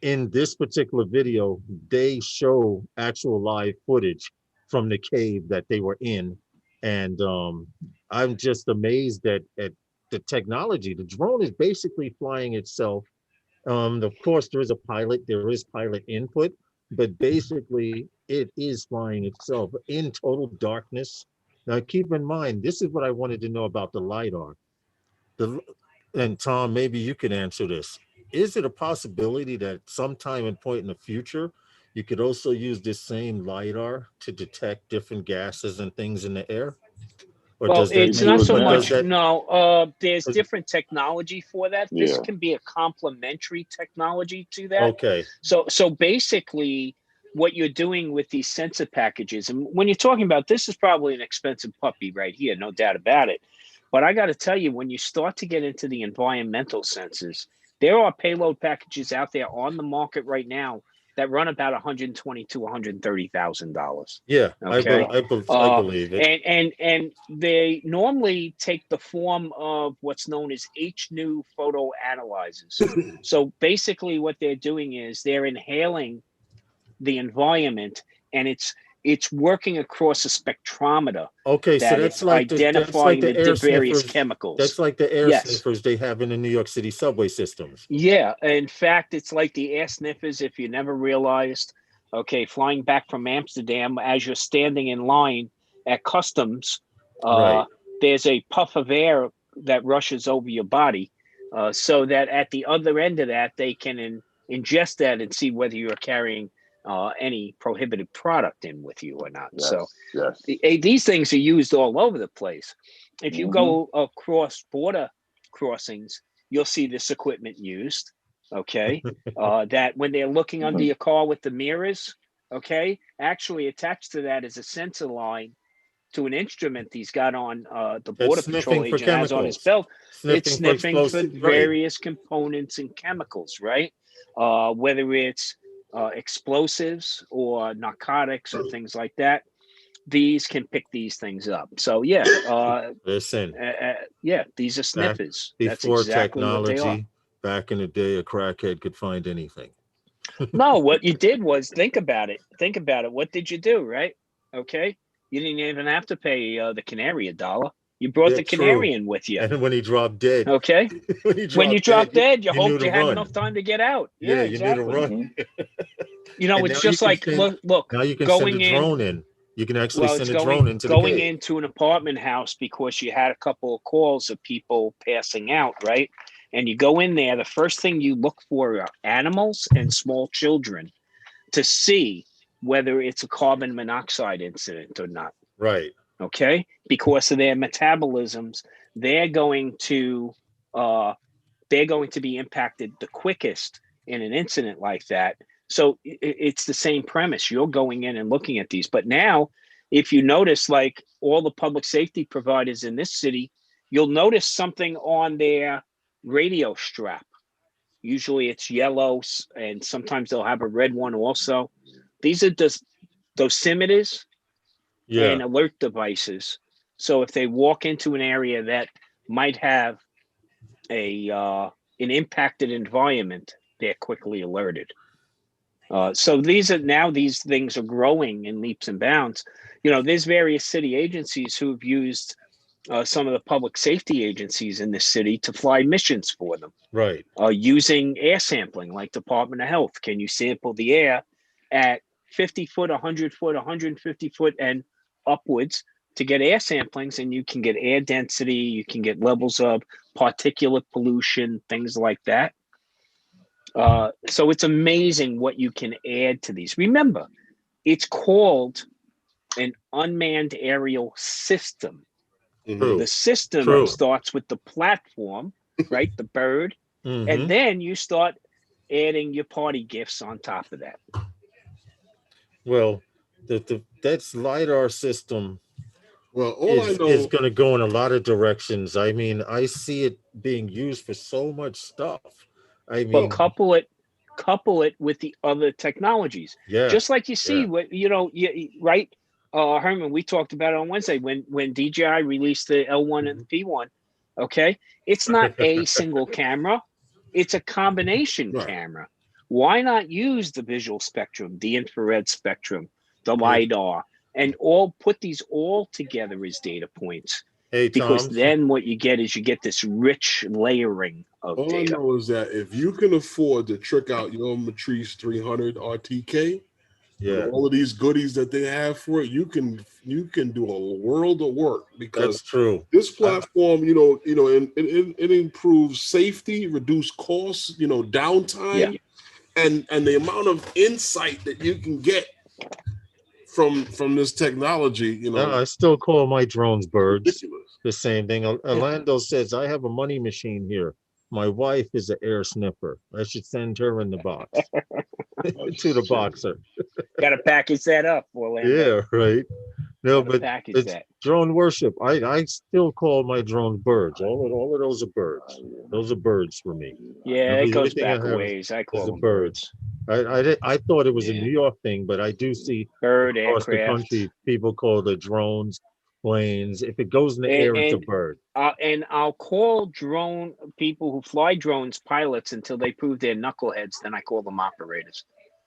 in this particular video, they show actual live footage from the cave that they were in, and I'm just amazed at the technology. The drone is basically flying itself. Of course, there is a pilot, there is pilot input, but basically it is flying itself in total darkness. Now, keep in mind, this is what I wanted to know about the LiDAR. And Tom, maybe you can answer this. Is it a possibility that sometime and point in the future, you could also use this same LiDAR to detect different gases and things in the air? Or Well, does that it's make- not or so does much. that- No, there's does- different technology for that. This Yeah. can be a complementary technology to that. Okay. So basically, what you're doing with these sensor packages, and when you're talking about this, is probably an expensive puppy right here, no doubt about it. But I got to tell you, when you start to get into the environmental sensors, there are payload packages out there on the market right now that run about $120,000 to $130,000. Yeah, Okay. I believe it. And they normally take the form of what's known as HNU photo analyzers. So basically, what they're doing is they're inhaling the environment, and it's working across a spectrometer. Okay, so that that's it's like identifying the air various sniffers. chemicals. That's like the air Yes. sniffers they have in the New York City subway systems. Yeah, in fact, it's like the air sniffers. If you never realized, okay, flying back from Amsterdam, as you're standing in line at customs, Right. there's a puff of air that rushes over your body, so that at the other end of that, they can ingest that and see whether you're carrying any prohibited product in with you or not. Yes, So yes. these things are used all over the place. If you Mhm. go across border crossings, you'll see this equipment used. Okay, that when they're looking under your car with the mirrors, okay, actually attached to that is a sensor line to an instrument he's got on the border patrol sniffing for agent has on his chemicals. belt. Sniffing It's for sniffing for explosive- right. various components and chemicals, right? Whether it's explosives or narcotics or things like that, these can pick these things up. So yeah, Listen, yeah, these are sniffers. That's before exactly what they are. technology, back in the day, a crackhead could find anything. No, what you did was think about it. Think about it. What did you do, right? Okay, you didn't even have to pay the canary $1. You brought Yeah, the canary true. in with you. And when he dropped dead, Okay, when you dropped dead, you knew hoped to you had run. enough time to get out. Yeah, Yeah, you need to exactly. run. You know, And it's now just you can like send- look. Now you can going send a in. drone in. You can actually Well, send it's a drone into the going cave. into an apartment house because you had a couple of calls of people passing out, right? And you go in there. The first thing you look for are animals and small children to see whether it's a carbon monoxide incident or not. Right. Okay, because of their metabolisms, they're going to be impacted the quickest in an incident like that. So it's the same premise. You're going in and looking at these. But now, if you notice, like all the public safety providers in this city, you'll notice something on their radio strap. Usually it's yellow, and sometimes they'll have a red one also. These are just dosimeters and alert devices. So if they walk into an area that might have an impacted environment, they're quickly alerted. So these things are growing in leaps and bounds. There's various city agencies who've used some of the public safety agencies in this city to fly missions for them. Right. Using air sampling, like Department of Health. Can you sample the air at 50 foot, 100 foot, 150 foot, and upwards to get air samplings? And you can get air density, you can get levels of particulate pollution, things like that. So it's amazing what you can add to these. Remember, it's called an unmanned aerial system. True. The system starts with the platform, right? The bird. And then you start adding your party gifts on top of that. Well, that's LiDAR system. Well, all I know is going to go in a lot of directions. I mean, I see it being used for so much stuff. I mean, but couple it with the other technologies. Yeah. Just like you see what right? Herman, we talked about it on Wednesday when DJI released the L1 and the P1. Okay, it's not a single camera; it's a combination camera. Why not use the visual spectrum, the infrared spectrum, the LiDAR, and all put these all together as data points? Hey, because Tom. then what you get is this rich layering of all data. I know is that if you can afford to trick out your Matrice 300 RTK, with all of these goodies that they have for it, you can do a world of work, because that's true. This platform, it improves safety, reduce costs, downtime, and the amount of insight that you can get from this technology. I still call my drones birds. Ridiculous. The same thing. Orlando says, I have a money machine here. My wife is an air sniffer. I should send her in the box. To the boxer. Got to package that up, Orlando. Yeah, right. No, but it's drone worship. I still call my drones birds. All of those are birds. Those are birds for me. Yeah, it goes back a ways. I call them birds. I thought it was a New York thing, but I do see bird across the country people call the drones planes. If it goes in the air, it's a bird. And I'll call drone people who fly drones pilots until they prove they're knuckleheads. Then I call them operators.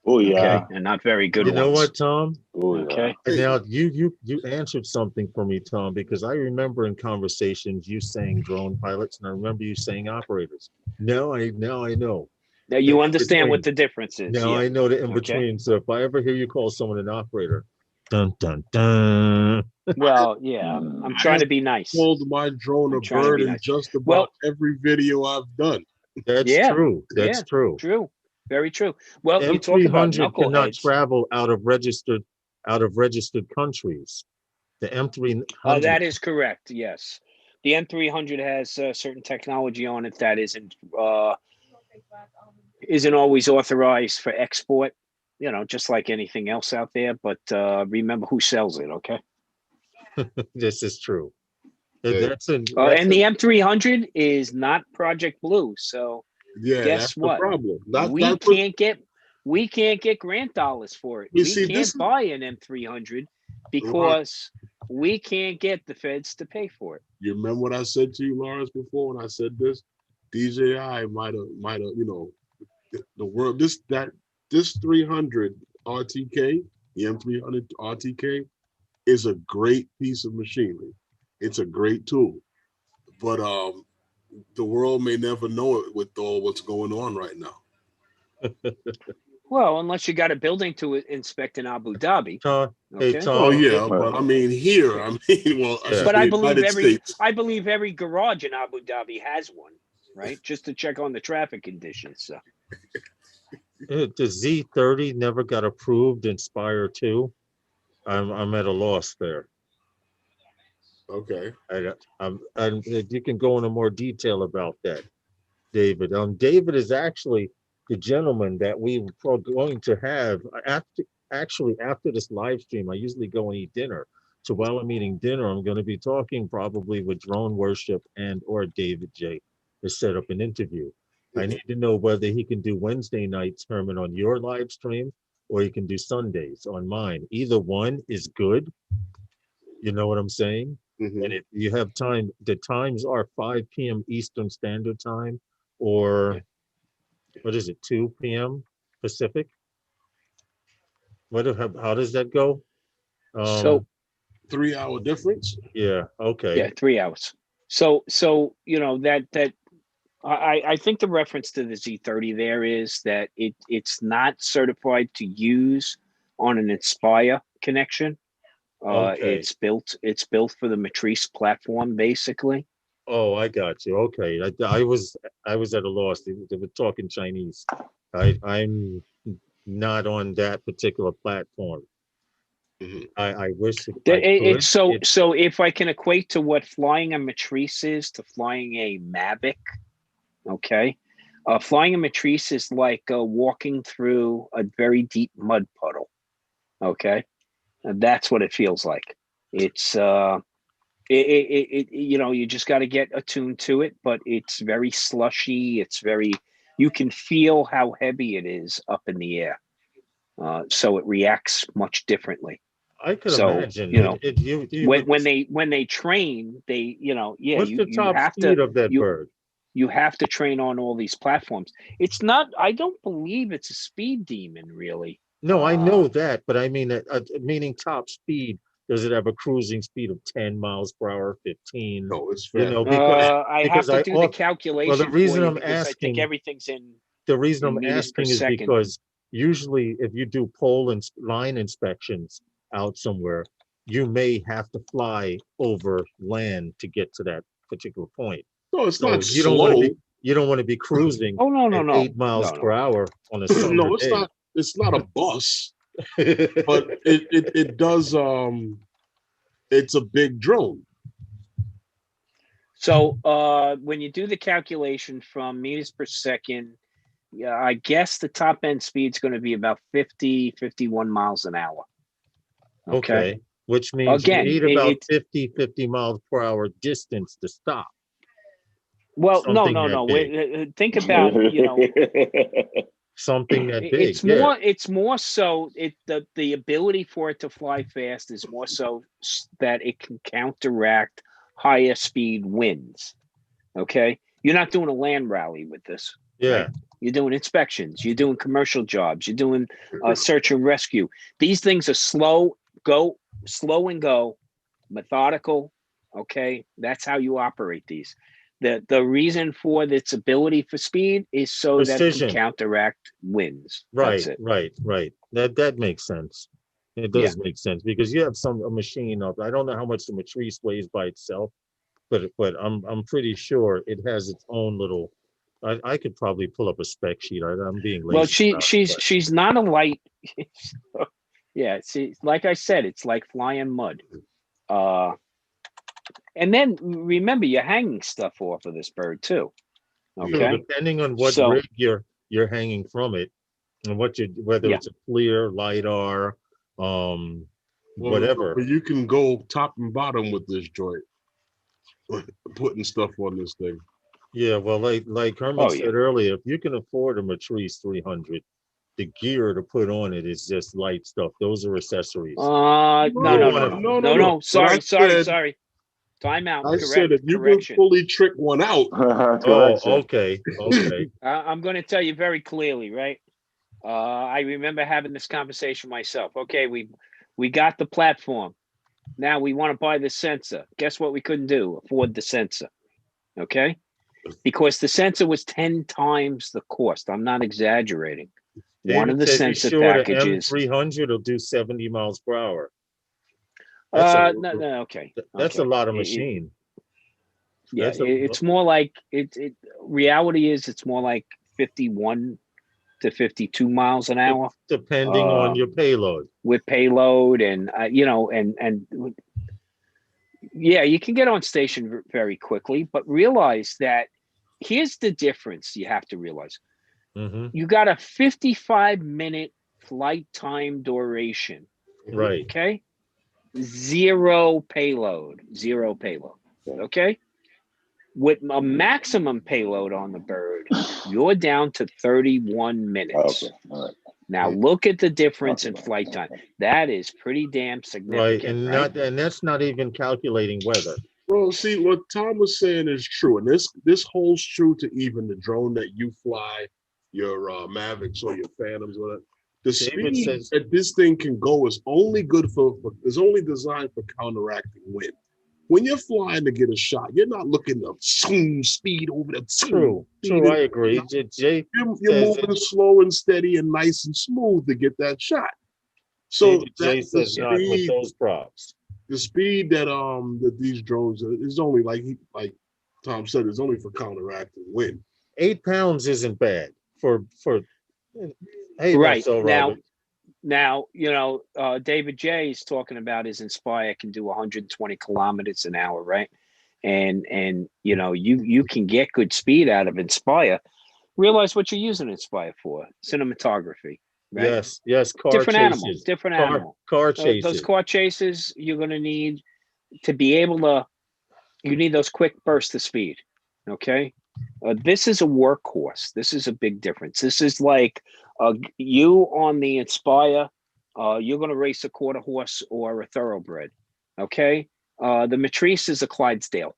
Oh yeah, and not very good. You know what, Tom? Okay. Now you answered something for me, Tom, because I remember in conversations you saying drone pilots, and I remember you saying operators. Now I know. Now you understand what the difference is. Now I know the in between. So if I ever hear you call someone an operator, dun dun dun. Well, yeah, I'm trying to be nice. I called my drone a bird in just about every video I've done. That's true. That's true. True. Very true. Well, you talk M300 about cannot travel out of registered countries. The M300. That is correct. Yes, the M300 has certain technology on it that isn't always authorized for export. Just like anything else out there. But remember who sells it. Okay. This is true. And the M300 is not Project Blue, so. Yeah, guess what? Problem. We can't get grant dollars for it. We can't buy an M300 because we can't get the feds to pay for it. You remember what I said to you, Lawrence, before when I said this? DJI might have, the world. This 300 RTK, the M300 RTK, is a great piece of machinery. It's a great tool, but the world may never know it with all what's going on right now. Well, unless you got a building to inspect in Abu Dhabi. Okay. Oh yeah, but I mean here, but I believe every garage in Abu Dhabi has one, right? Just to check on the traffic conditions. So. The Z30 never got approved in Spire 2. I'm at a loss there. Okay. And you can go into more detail about that, David. David is actually the gentleman that we were going to have after this live stream. I usually go and eat dinner. So while I'm eating dinner, I'm going to be talking probably with Drone Worship and or David J. to set up an interview. I need to know whether he can do Wednesday nights, Herman, on your live stream, or he can do Sundays on mine. Either one is good. You know what I'm saying? And if you have time, the times are 5 p.m. Eastern Standard Time, or what is it, 2 p.m. Pacific? How does that go? So 3 hour difference. Yeah, okay. yeah, 3 hours. So you know that I think the reference to the Z30 there is that it's not certified to use on an Inspire connection. Okay. It's built for the Matrice platform, basically. Oh, I got you. Okay. I was at a loss. They were talking Chinese. I'm not on that particular platform. I wish I could. It's so if I can equate to what flying a Matrice is to flying a Mavic, okay. Flying a Matrice is like walking through a very deep mud puddle, okay. And that's what it feels like. It's you know, you just got to get attuned to it, but it's very slushy. It's very, you can feel how heavy it is up in the air. So it reacts much differently. I could So, imagine. you know, You when they train, they, you know, yeah, what's the you top have speed to, of that bird? you have to train on all these platforms. It's not, I don't believe it's a speed demon, really. No, I know that, but I mean, meaning top speed. Does it have a cruising speed of 10 miles per hour, 15? No, it's You fast. know, because I have to do the well, calculation the reason for you I'm because I think asking, everything's in the reason I'm meters per asking is second. because usually if you do pole and line inspections out somewhere, you may have to fly over land to get to that particular point. No, it's So not you don't want to slow. be cruising Oh no, no, at no, 8 miles no, per no. hour on a summer No, it's day. not. It's not a bus, but it does. It's a big drone. So when you do the calculation from meters per second, yeah, I guess the top end speed is going to be about 50, 51 miles an hour. Okay. Which means Again, you need about 50 miles per hour distance to stop. Well, Something no. that big. Think about, you know, something that big. it's more so the ability for it to fly fast is more so that it can counteract higher speed winds. Okay, you're not doing a land rally with this. Yeah. Right? You're doing inspections. You're doing commercial jobs. You're doing search and rescue. These things are slow and go, methodical. Okay, that's how you operate these. The reason for its ability for speed is so Precision. that it can counteract winds. Right, That's it. right. That makes sense. It does make sense because you have a machine of, I don't know how much the Matrice weighs by itself, but I'm pretty sure it has its own little. I could probably pull up a spec sheet. I'm being lazy. Well, she's not a light. Yeah, see, like I said, it's like flying mud. And then remember, you're hanging stuff off of this bird too. Okay. So depending on what rig you're hanging from it, and whether it's a FLIR, LiDAR, whatever. But you can go top and bottom with this joint, putting stuff on this thing. Yeah, well, like Herman said earlier, if you can afford a Matrice 300, the gear to put on it is just light stuff. Those are accessories. No. Sorry. Time out. I said if you can fully trick one out. Oh, okay. I'm going to tell you very clearly, right? I remember having this conversation myself. Okay, we got the platform. Now we want to buy the sensor. Guess what we couldn't do? Afford the sensor. Okay? Because the sensor was 10 times the cost. I'm not exaggerating. One of the sensor packages. The M300 will do 70 miles per hour. Okay. That's a lot of machine. Yeah, it's more like reality is it's more like 51 to 52 miles an hour, depending on your payload. With payload and yeah, you can get on station very quickly, but realize that here's the difference. You have to realize you got a 55-minute flight time duration. Right. Okay. Zero payload. Okay. with a maximum payload on the bird, you're down to 31 minutes. Okay. All right. Now look at the difference in flight time. That is pretty damn significant. Right, and that's not even calculating weather. Well, see, what Tom was saying is true, and this holds true to even the drone that you fly, your Mavics or your Phantoms, or the David speed says- that this thing can go is only good is only designed for counteracting wind. When you're flying to get a shot, you're not looking to zoom speed over the True, I agree. Jay You're moving slow and steady and nice and smooth to get that shot. So Jay says not with those props. The speed that that these drones is only like Tom said, is only for counteracting wind. 8 pounds isn't bad for hey, right so, now you know David J is talking about his Inspire can do 120 kilometers an hour, right? And you know you can get good speed out of Inspire. Realize what you're using Inspire for: cinematography. Right? Yes, car different chases. animal. Car chases. Those car chases, you're going to need to be able to. You need those quick bursts of speed. Okay, this is a workhorse. This is a big difference. This is like you on the Inspire. You're going to race a quarter horse or a thoroughbred. Okay, the Matrice is a Clydesdale,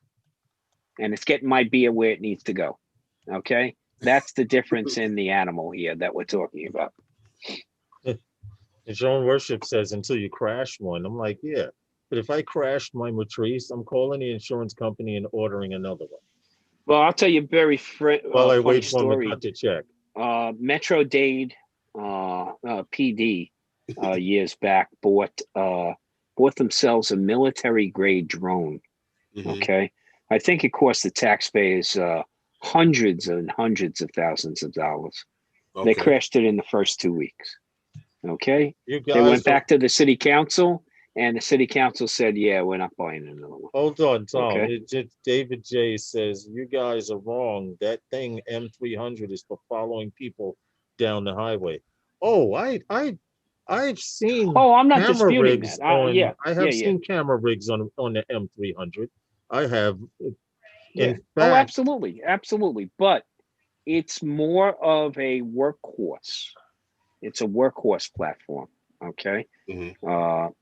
and it's getting my beer where it needs to go. Okay, that's the difference in the animal here that we're talking about. His own worship says until you crash one. I'm like, yeah, but if I crashed my Matrice, I'm calling the insurance company and ordering another one. Well, I'll tell you very while I wait for story. them to cut the check. Metro Dade PD years back bought themselves a military grade drone. Mm-hmm. Okay, I think it cost the taxpayers hundreds and hundreds of thousands of dollars. Okay. They crashed it in the first 2 weeks. Okay, they went back to the city council, and the city council said, "Yeah, we're not buying another one." Hold on, Tom. Okay? David J says you guys are wrong. That thing M300 is for following people down the highway. Oh, I've seen. Oh, I'm not disputing that. I have seen camera rigs on the M300. I have. In fact, oh, absolutely. But it's more of a workhorse. It's a workhorse platform. Okay. Mm-hmm.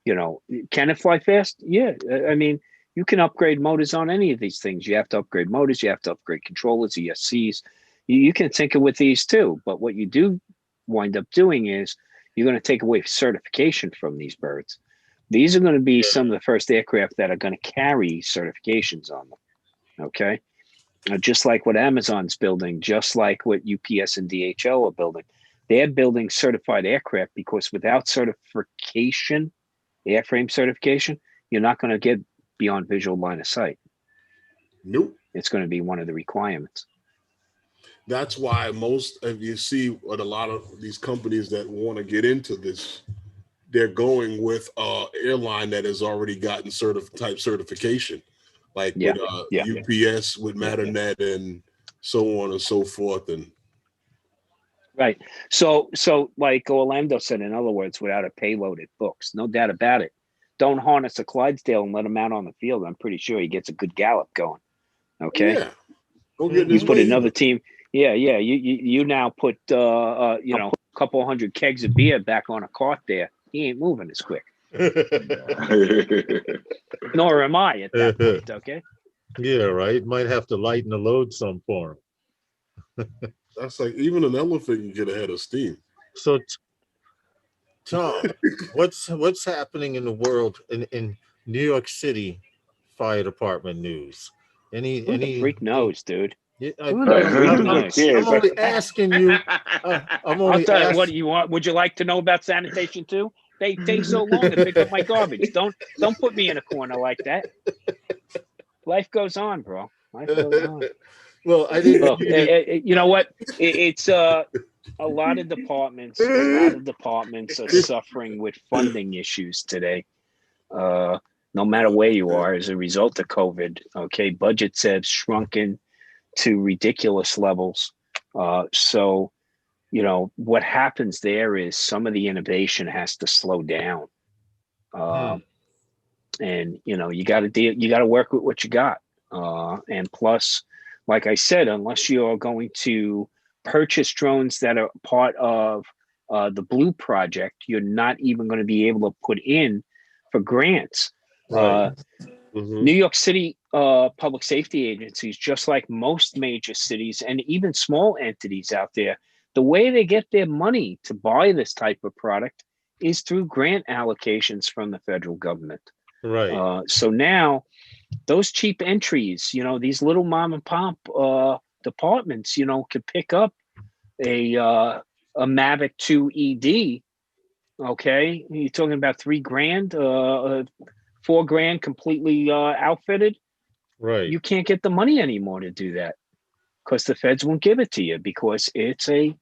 You know, can it fly fast? Yeah. I mean, you can upgrade motors on any of these things. You have to upgrade motors. You have to upgrade controllers, ESCs. You can tinker with these too. But what you do wind up doing is you're going to take away certification from these birds. These are going to be some of the first aircraft that are going to carry certifications on them. Okay. Just like what Amazon's building, just like what UPS and DHL are building. They're building certified aircraft because without certification, airframe certification, you're not going to get beyond visual line of sight. Nope. It's going to be one of the requirements. That's why if you see what a lot of these companies that want to get into this, they're going with airline that has already gotten type certification, like with UPS, with Matternet, and so on and so forth. And right. So like Orlando said, in other words, without a payload, it books. No doubt about it. Don't harness a Clydesdale and let him out on the field. I'm pretty sure he gets a good gallop going. Okay. Yeah. Go get this. You put another team. Yeah. You now put a couple hundred kegs of beer back on a cart there. He ain't moving as quick. Nor am I at that point. Okay. Yeah. Right. Might have to lighten the load some for him. That's like even an elephant can get ahead of steam. So, Tom, what's happening in the world in New York City Fire Department news? Any freak knows, dude? I'm only asking you. I'll tell you what you want. Would you like to know about sanitation too? They take so long to pick up my garbage. Don't put me in a corner like that. Life goes on, bro. Life goes on. Well, I didn't. Look, you know what? It's a lot of departments. A lot of departments are suffering with funding issues today. No matter where you are, as a result of COVID. Okay, budgets have shrunken to ridiculous levels. So, you know what happens there is some of the innovation has to slow down. And you know you got to work with what you got. And plus, like I said, unless you are going to purchase drones that are part of the Blue Project, you're not even going to be able to put in for grants. Right. New York City public safety agencies, just like most major cities and even small entities out there, the way they get their money to buy this type of product is through grant allocations from the federal government. Right. So now those cheap entries, these little mom and pop departments, could pick up a Mavic 2 ED. Okay, you're talking about $3,000, $4,000 completely outfitted. Right. You can't get the money anymore to do that because the feds won't give it to you because it's a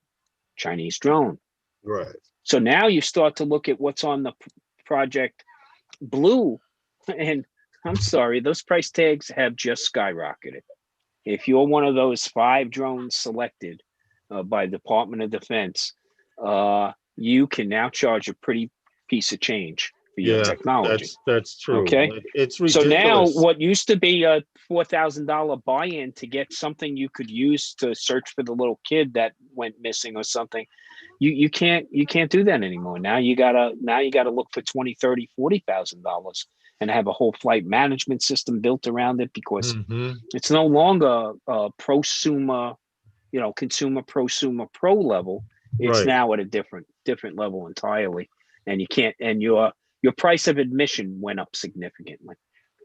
Chinese drone. Right. So now you start to look at what's on the Project Blue, and I'm sorry, those price tags have just skyrocketed. If you're one of those 5 drones selected by Department of Defense, you can now charge a pretty piece of change for your technology. That's true. Okay, it's so ridiculous. now what used to be a $4,000 buy-in to get something you could use to search for the little kid that went missing or something, you can't do that anymore. Now you gotta look for $20,000, $30,000, $40,000 and have a whole flight management system built around it because it's no longer a prosumer, consumer prosumer pro level. It's now at a different level entirely, and you can't. And your price of admission went up significantly.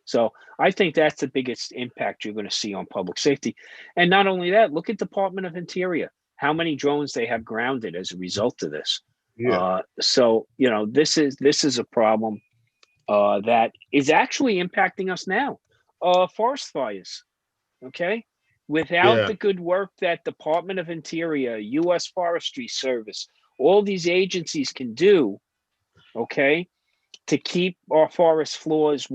So I think that's the biggest impact you're going to see on public safety. And not only that, look at Department of Interior, how many drones they have grounded as a result of this. Yeah. So this is a problem that is actually impacting us now. Forest fires, okay? Without the good work that Department of Interior, U.S. Forestry Service, all these agencies can do, okay, to keep our forest floors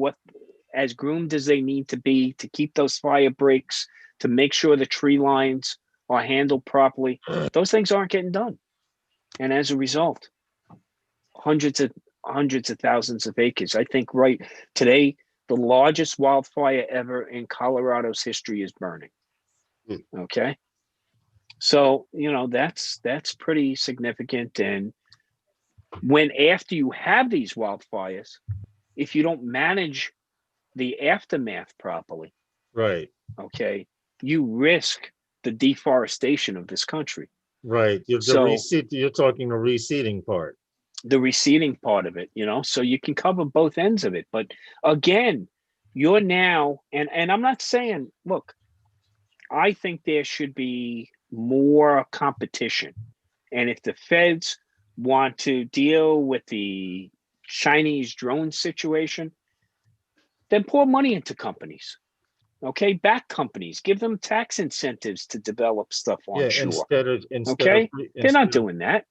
as groomed as they need to be, to keep those fire breaks, to make sure the tree lines are handled properly, those things aren't getting done. And as a result, hundreds of thousands of acres. I think right today, the largest wildfire ever in Colorado's history is burning. Okay. So, that's pretty significant. And after you have these wildfires, if you don't manage the aftermath properly, right. Okay, you risk the deforestation of this country. Right. You're talking the receding part. The receding part of it, so you can cover both ends of it. But again, you're now, and I'm not saying, look, I think there should be more competition. And if the feds want to deal with the Chinese drone situation, then pour money into companies. Okay, back companies, give them tax incentives to develop stuff onshore. They're not doing that.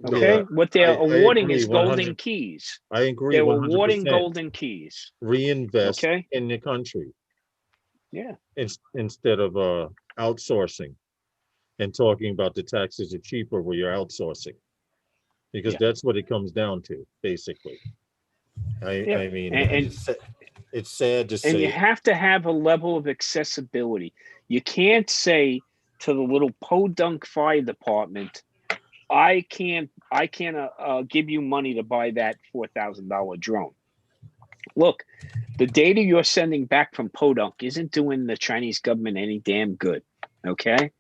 Okay, what they're awarding is golden keys. I agree. They're awarding golden keys. Reinvest in the country. Yeah. Instead of outsourcing and talking about the taxes are cheaper where you're outsourcing, because that's what it comes down to, basically. I mean, it's sad to say. And you have to have a level of accessibility. You can't say to the little podunk fire department, I can't give you money to buy that $4,000 drone. Look, the data you're sending back from podunk isn't doing the Chinese government any damn good. Okay.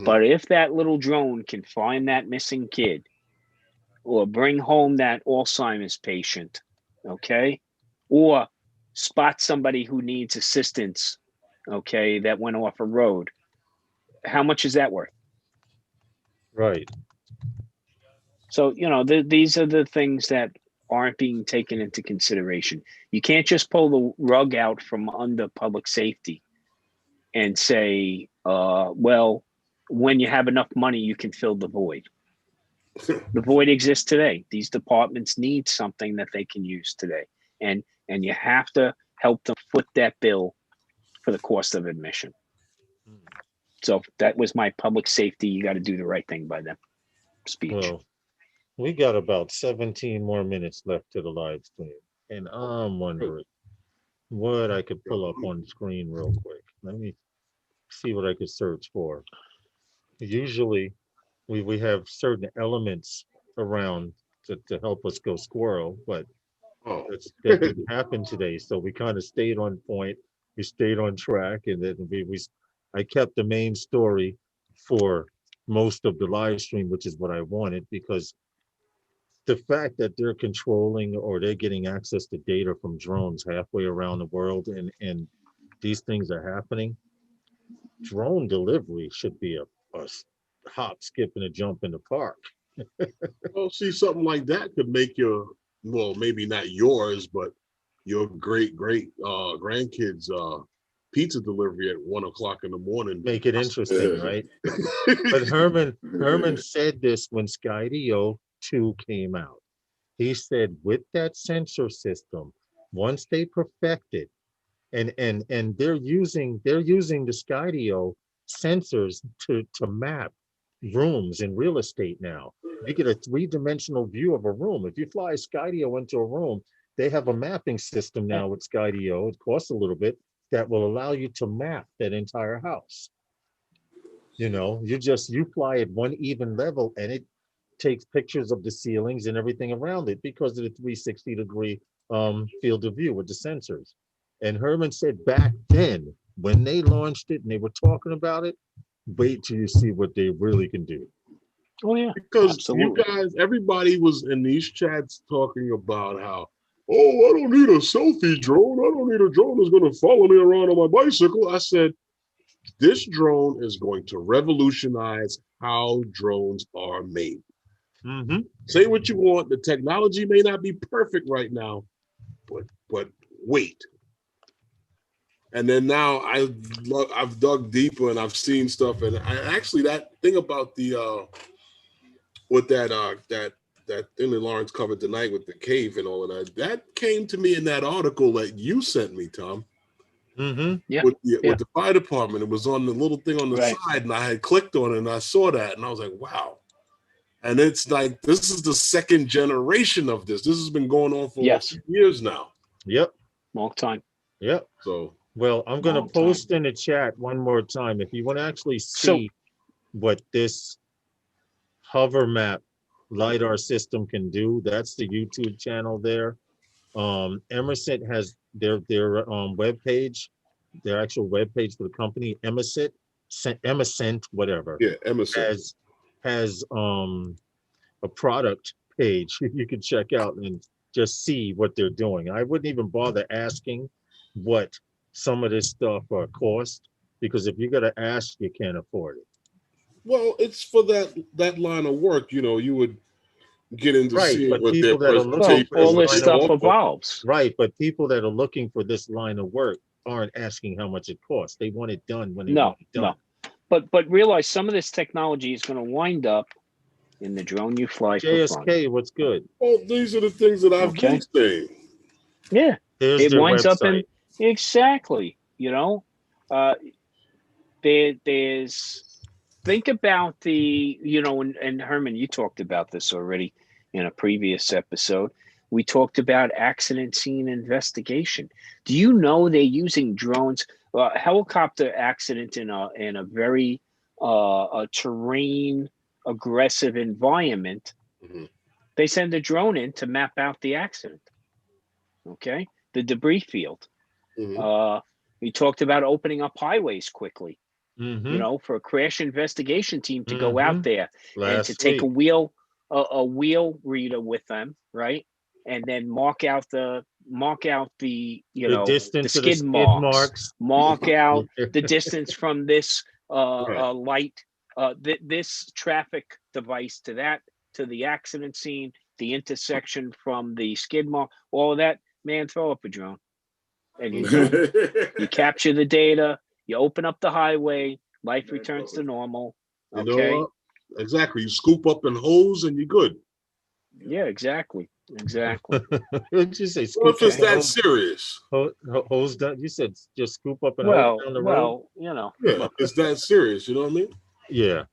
But if that little drone can find that missing kid or bring home that Alzheimer's patient, okay, or spot somebody who needs assistance, okay, that went off a road, how much is that worth? Right. So, these are the things that aren't being taken into consideration. You can't just pull the rug out from under public safety and say, well, when you have enough money, you can fill the void. The void exists today. These departments need something that they can use today. And you have to help them foot that bill for the cost of admission. So that was my public safety. You got to do the right thing by them speech. Well, we got about 17 more minutes left to the live stream. And I'm wondering, what I could pull up on screen real quick. Let me see what I could search for. Usually we have certain elements around to help us go squirrel, but Oh, that didn't happen today. So we kind of stayed on point. We stayed on track, and then I kept the main story for most of the live stream, which is what I wanted, because the fact that they're controlling or they're getting access to data from drones halfway around the world, and these things are happening, drone delivery should be a hop, skip, and a jump in the park. well, see, something like that could make your, well, maybe not yours, but your great grandkids pizza delivery at 1 o'clock in the morning. Make it interesting, right? But Herman said this when Skydio 2 came out. He said with that sensor system, once they perfect it, and they're using the Skydio sensors to map rooms in real estate now. You get a three-dimensional view of a room. If you fly Skydio into a room, they have a mapping system now with Skydio. It costs a little bit, that will allow you to map that entire house. You know, you fly at one even level, and it takes pictures of the ceilings and everything around it because of the 360-degree field of view with the sensors. And Herman said back then, when they launched it and they were talking about it, wait till you see what they really can do. Oh yeah, because absolutely. you guys, everybody was in these chats talking about how, oh, I don't need a selfie drone. I don't need a drone that's going to follow me around on my bicycle. I said, this drone is going to revolutionize how drones are made. Mm-hmm. Say what you want. The technology may not be perfect right now, but wait. And then now I've dug deeper and I've seen stuff, and actually that thing about the with that thing that Lawrence covered tonight with the cave and all of that came to me in that article that you sent me, Tom. Mm-hmm. Yeah. With the fire department. It was on the little thing on the side, and I had clicked on it and I saw that, and I was like, wow. And it's like, this is the second generation of this. This has been going on for a few years now. Yep. Long time. Yep. So, well, I'm going to post in the chat one more time. If you want to actually see what this hover map LiDAR system can do, that's the YouTube channel there. Emerson has their web page, their actual web page for the company, Emerson, whatever. Yeah, Emerson has a product page you can check out and just see what they're doing. I wouldn't even bother asking what some of this stuff cost, because if you got to ask, you can't afford it. Well, it's for that line of work. You know, you would get into seeing but what people their that are looking for all this stuff evolves. Right, but people that are looking for this line of work aren't asking how much it costs. They want it done when they want it done. No. But realize some of this technology is going to wind up in the drone you fly for fun. JSK, what's good? Well, these are the things that I've been saying. Yeah, it winds up in exactly. You know, there's think about the, you know, and Herman, you talked about this already in a previous episode. We talked about accident scene investigation. Do you know they're using drones? A helicopter accident in a very a terrain aggressive environment. Mm-hmm. They send a drone in to map out the accident. Okay, the debris field. Mm-hmm. We talked about opening up highways quickly. Mm-hmm. You know, for a crash investigation team to go out there and to take a wheel reader with them, right? And then mark out the you know, the skid marks, mark out the distance from this light, this traffic device to the accident scene, the intersection from the skid mark, all of that. Man, throw up a drone, and you capture the data. You open up the highway. Life returns to normal. Okay. You know what? Exactly. You scoop up and hose, and you're good. Yeah, exactly. Exactly. What did you say? Well, if it's that serious. Hose down. You said just scoop up and hose down the road. Well, you know. Yeah, it's that serious. You know what I mean? Yeah.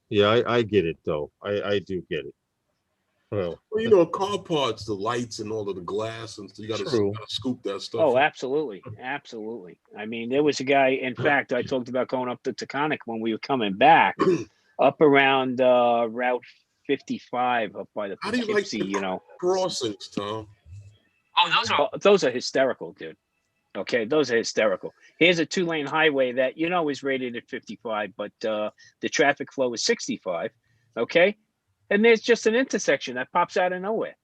I get it though. I do get it. Well, you know, car parts, the lights and all of the glass, and so you got to scoop that stuff. Oh, up. absolutely. Absolutely. I mean, there was a guy, in fact, I talked about going up to Taconic when we were coming back, up around Route 55 up by the How do you like Poughkeepsie, the you know. crossings, Tom? Oh, those are hysterical, dude. Okay, those are hysterical. Here's a 2-lane highway that, you know, is rated at 55, but the traffic flow is 65. Okay. And there's just an intersection that pops out of nowhere.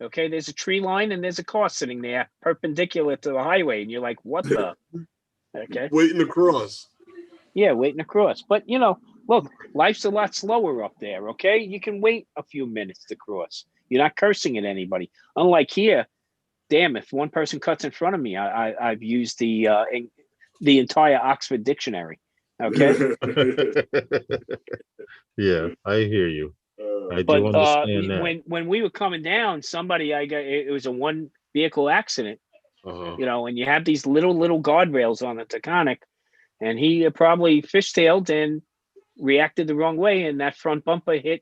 Okay. There's a tree line and there's a car sitting there perpendicular to the highway. And you're like, what the? Okay. Waiting to cross. Yeah, waiting to cross. But, you know, look, life's a lot slower up there. Okay. You can wait a few minutes to cross. You're not cursing at anybody. Unlike here, damn, if one person cuts in front of me, I've used the entire Oxford dictionary. Okay. Yeah, I hear you. I But do understand that. when we were coming down, it was a 1 vehicle accident, you know, and you have these little guardrails on the Taconic, and he probably fishtailed and reacted the wrong way, and that front bumper hit,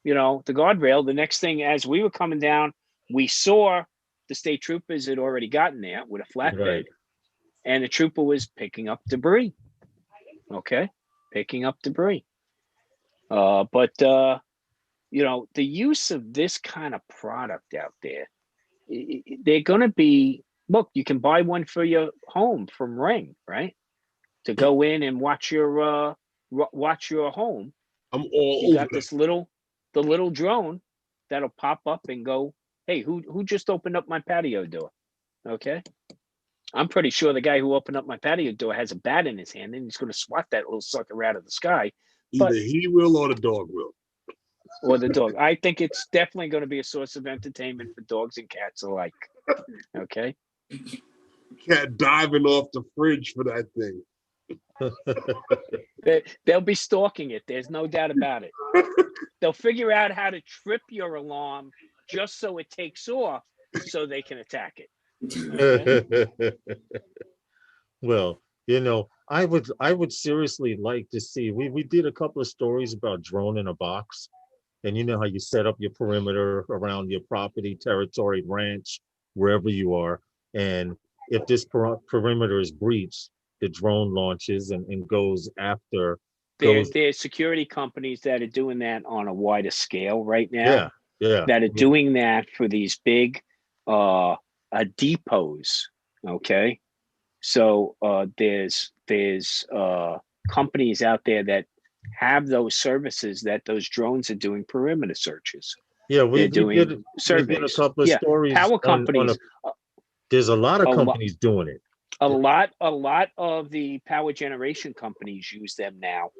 you know, the guardrail. The next thing, as we were coming down, we saw the state troopers had already gotten there with a flatbed, Right. and the trooper was picking up debris. Okay, picking up debris. But you know, the use of this kind of product out there, they're going to be. Look, you can buy one for your home from Ring, right? To go in and watch your home. I'm all You over got this little drone that'll pop up and go, hey, who just opened up my patio door? Okay. I'm pretty sure the guy who opened up my patio door has a bat in his hand and he's going to swat that little sucker out of the sky. Either he will or the dog will. Or the dog. I think it's definitely going to be a source of entertainment for dogs and cats alike. Okay. Cat diving off the fridge for that thing. They'll be stalking it. There's no doubt about it. They'll figure out how to trip your alarm just so it takes off so they can attack it. Okay? Well, you know, I would seriously like to see. We did a couple of stories about drone in a box, and you know how you set up your perimeter around your property, territory, ranch, wherever you are, and if this perimeter is breached, the drone launches and goes after. There's security companies that are doing that on a wider scale right now. Yeah. That are doing that for these big depots. Okay. So there's companies out there that have those services that those drones are doing perimeter searches. Yeah, we did surveys. A couple of stories. Power companies. There's a lot of companies doing it. A lot of the power generation companies use them now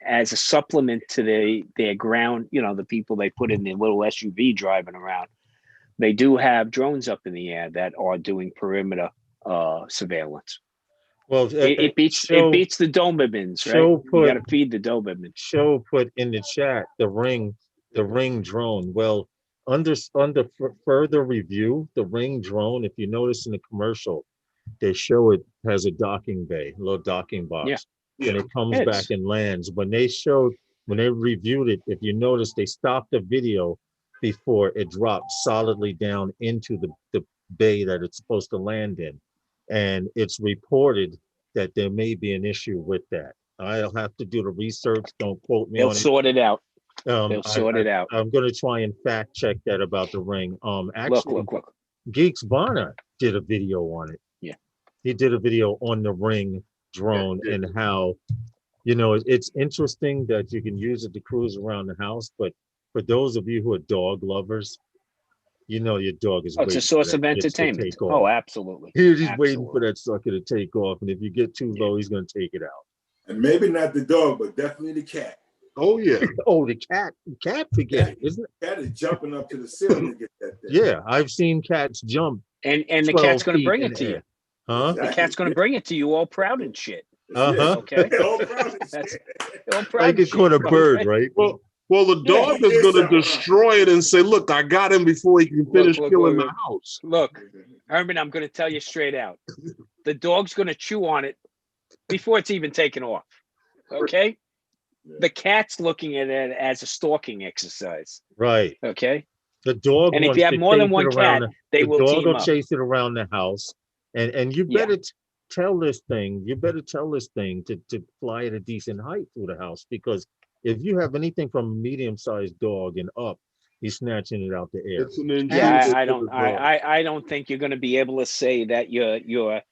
as a supplement to their ground. You know, the people they put in their little SUV driving around. They do have drones up in the air that are doing perimeter surveillance. Well, it beats the Dobermans, right? You got to feed the Dobermans. Show put in the chat the Ring drone. Well, under further review, the Ring drone, if you notice in the commercial, they show it has a docking bay, a little docking box, and it comes back and lands. When they reviewed it, if you notice, they stopped the video before it dropped solidly down into the bay that it's supposed to land in. And it's reported that there may be an issue with that. I'll have to do the research. Don't quote me on it. They'll sort it out. I'm going to try and fact check that about the Ring. Actually, look. Geeks Bonner did a video on it. Yeah. He did a video on the Ring drone and how, you know, it's interesting that you can use it to cruise around the house. But for those of you who are dog lovers, you know your dog is it's a source of entertainment. Oh, absolutely. He's just waiting for that sucker to take off. And if you get too low, he's going to take it out. And maybe not the dog, but definitely the cat. Oh, yeah. Oh, the cat. Cat forget it, isn't it? Cat is jumping up to the ceiling to get that thing. Yeah, I've seen cats jump. And the cat's going to bring it to you. Huh? The cat's going to bring it to you all proud and shit. Uh-huh. Okay. All proud and shit. All proud like it caught a bird, right? Well, the dog is going to destroy it and say, look, I got him before he can finish killing the house. Look, Herman, I'm going to tell you straight out. The dog's going to chew on it before it's even taken off. Okay? The cat's looking at it as a stalking exercise. Right. Okay. The dog And if wants you have to more than chase one it around. cat, they The will dog team will up. chase it around the house, and you Yeah. better tell this thing. You better tell this thing to fly at a decent height through the house, because if you have anything from a medium-sized dog and up, he's snatching it out the air. It's an Yeah, intrusive I to the don't. dog. I don't think you're going to be able to say that your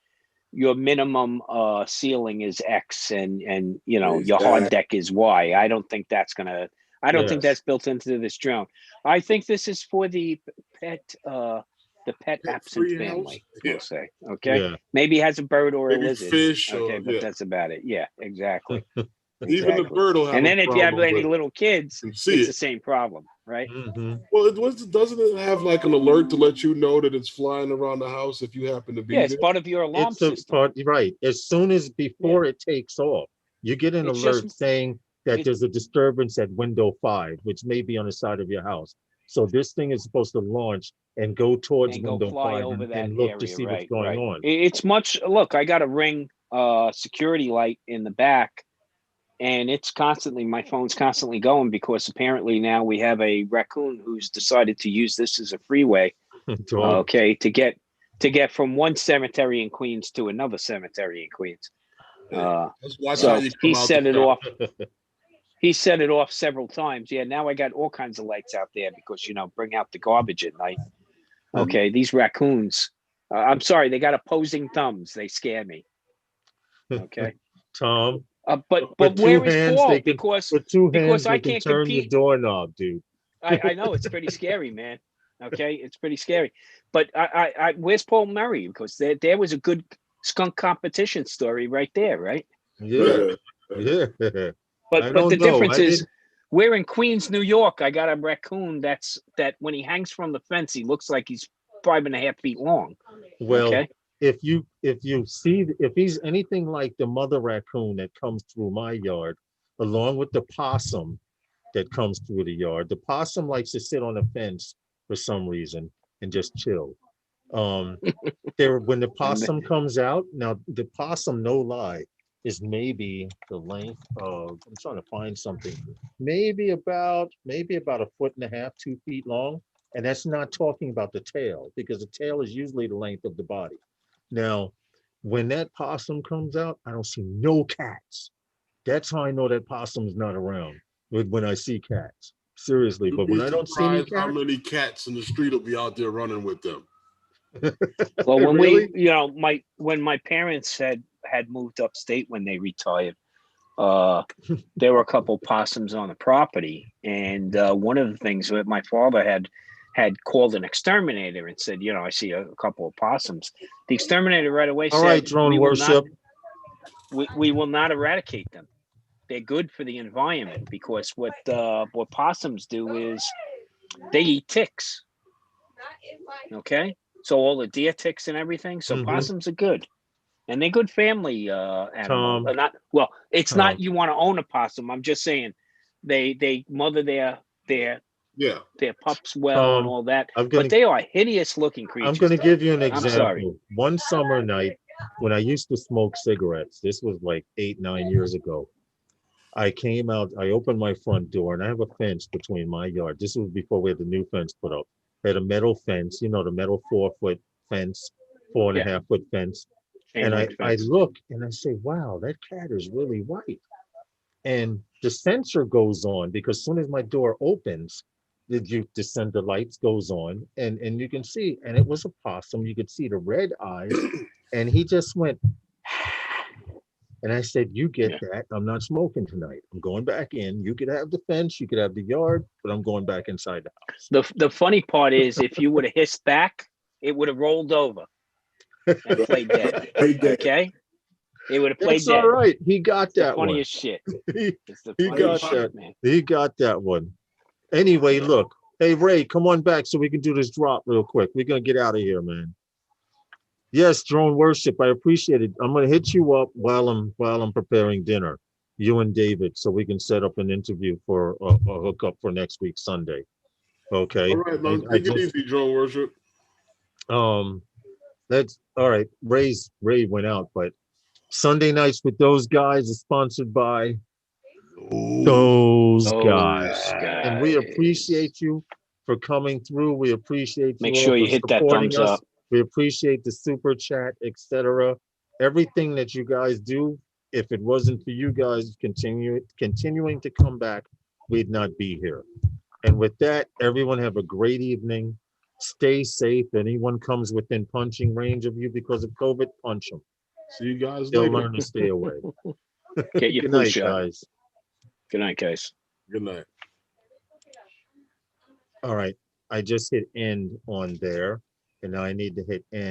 minimum ceiling is X and you know your hard deck is Y. I don't think that's gonna. I don't think that's built into this drone. I think this is for the pet absent Pet-free family. house? We'll say, okay. Yeah. Maybe it has a bird or a Maybe lizard. fish Okay, or but that's about it. Yeah, exactly. Even the Exactly. bird will have And a then if you have problem, any but little kids, you can see it's it. the same problem, right? Mhm. Well, doesn't it have like an alert to let you know that it's flying around the house if you happen to be Yeah, it's there? part of your alarm It's a system. part, right? As soon as before it takes off, you get an It's alert just- saying that it- there's a disturbance at window 5, which may be on the side of your house. So this thing is supposed to launch and go towards And go window fly 5 over that and look area, to see right? what's going on. It's much. Look, I got a Ring security light in the back, and it's constantly. My phone's constantly going because apparently now we have a raccoon who's decided to use this as a freeway. Dog. Okay, to get from one cemetery in Queens to another cemetery in Queens. Let's watch So how you come he out set the it car. off. He set it off several times. Yeah, now I got all kinds of lights out there because bring out the garbage at night. Okay, these raccoons. I'm sorry, they got opposing thumbs. They scare me. Okay, Tom, but with where two is hands Paul? they can Because with 2 hands I they can can't turn your compete. doorknob, dude. I know it's pretty scary, man. Okay, it's pretty scary. But I where's Paul Murray? Because there was a good skunk competition story right there, right? Yeah. Yeah. But I the don't know. difference I is didn't. we're in Queens, New York. I got a raccoon that when he hangs from the fence, he looks like he's 5.5 feet long. Well, Okay. if you see if he's anything like the mother raccoon that comes through my yard, along with the possum that comes through the yard, the possum likes to sit on the fence for some reason and just chill. When the possum comes out, now the possum, no lie, is maybe the length of, I'm trying to find something, maybe about 1.5 feet, 2 feet long. And that's not talking about the tail, because the tail is usually the length of the body. Now, when that possum comes out, I don't see no cats. That's how I know that possum's not around, when I see cats. Seriously, but when I don't see any Surprised how cats, many cats in the street will be out there running with them. Well, when really? when my parents had moved upstate when they retired, there were a couple possums on the property, and one of the things that my father had called an exterminator and said, I see a couple of possums. The exterminator right away All said, right, drone worship. we will not eradicate them. They're good for the environment because what possums do is they eat ticks. Okay, so all the deer ticks and everything. So possums are good, and they're good family animals. It's not you want to own a possum. I'm just saying they mother their pups well and all that. But they are hideous looking creatures. I'm going to give you an I'm sorry. example. One summer night when I used to smoke cigarettes, this was like 8-9 years ago. I came out, I opened my front door, and I have a fence between my yard. This was before we had the new fence put up. I had a metal fence, the metal 4-foot fence, 4.5-foot fence. And I look and I say, wow, that cat is really white. And the sensor goes on because as soon as my door opens, the sensor lights goes on, and you can see, and it was a possum. You could see the red eyes, and he just went. And I said, you get that. I'm not smoking tonight. I'm going back in. You could have the fence, you could have the yard, but I'm going back inside the house. The funny part is if you would have hissed back, it would have rolled over and played dead. Okay? It would have played That's dead. all right. He got It's the that one. funniest shit. It's the He got funniest that. shit, man. He got that one. Anyway, look. Hey, Ray, come on back so we can do this drop real quick. We're going to get out of here, man. Yes, drone worship. I appreciate it. I'm going to hit you up while I'm preparing dinner, you and David, so we can set up an interview for a hookup for next week, Sunday. Okay. All right, man. Take it easy, drone worship. That's all right. Ray went out, but Sunday nights with those guys is sponsored by Those Those guys. guys. And we appreciate you for coming through. We appreciate you Make all sure you for hit that supporting thumbs us. up. We appreciate the super chat, etc. Everything that you guys do. If it wasn't for you guys continuing to come back, we'd not be here. And with that, everyone have a great evening. Stay safe. Anyone comes within punching range of you because of COVID, punch them. See you guys They'll later. learn to stay away. Get your Good flu night, shot. guys. Good night, guys. Good night. All right. I just hit end on there, and now I need to hit end.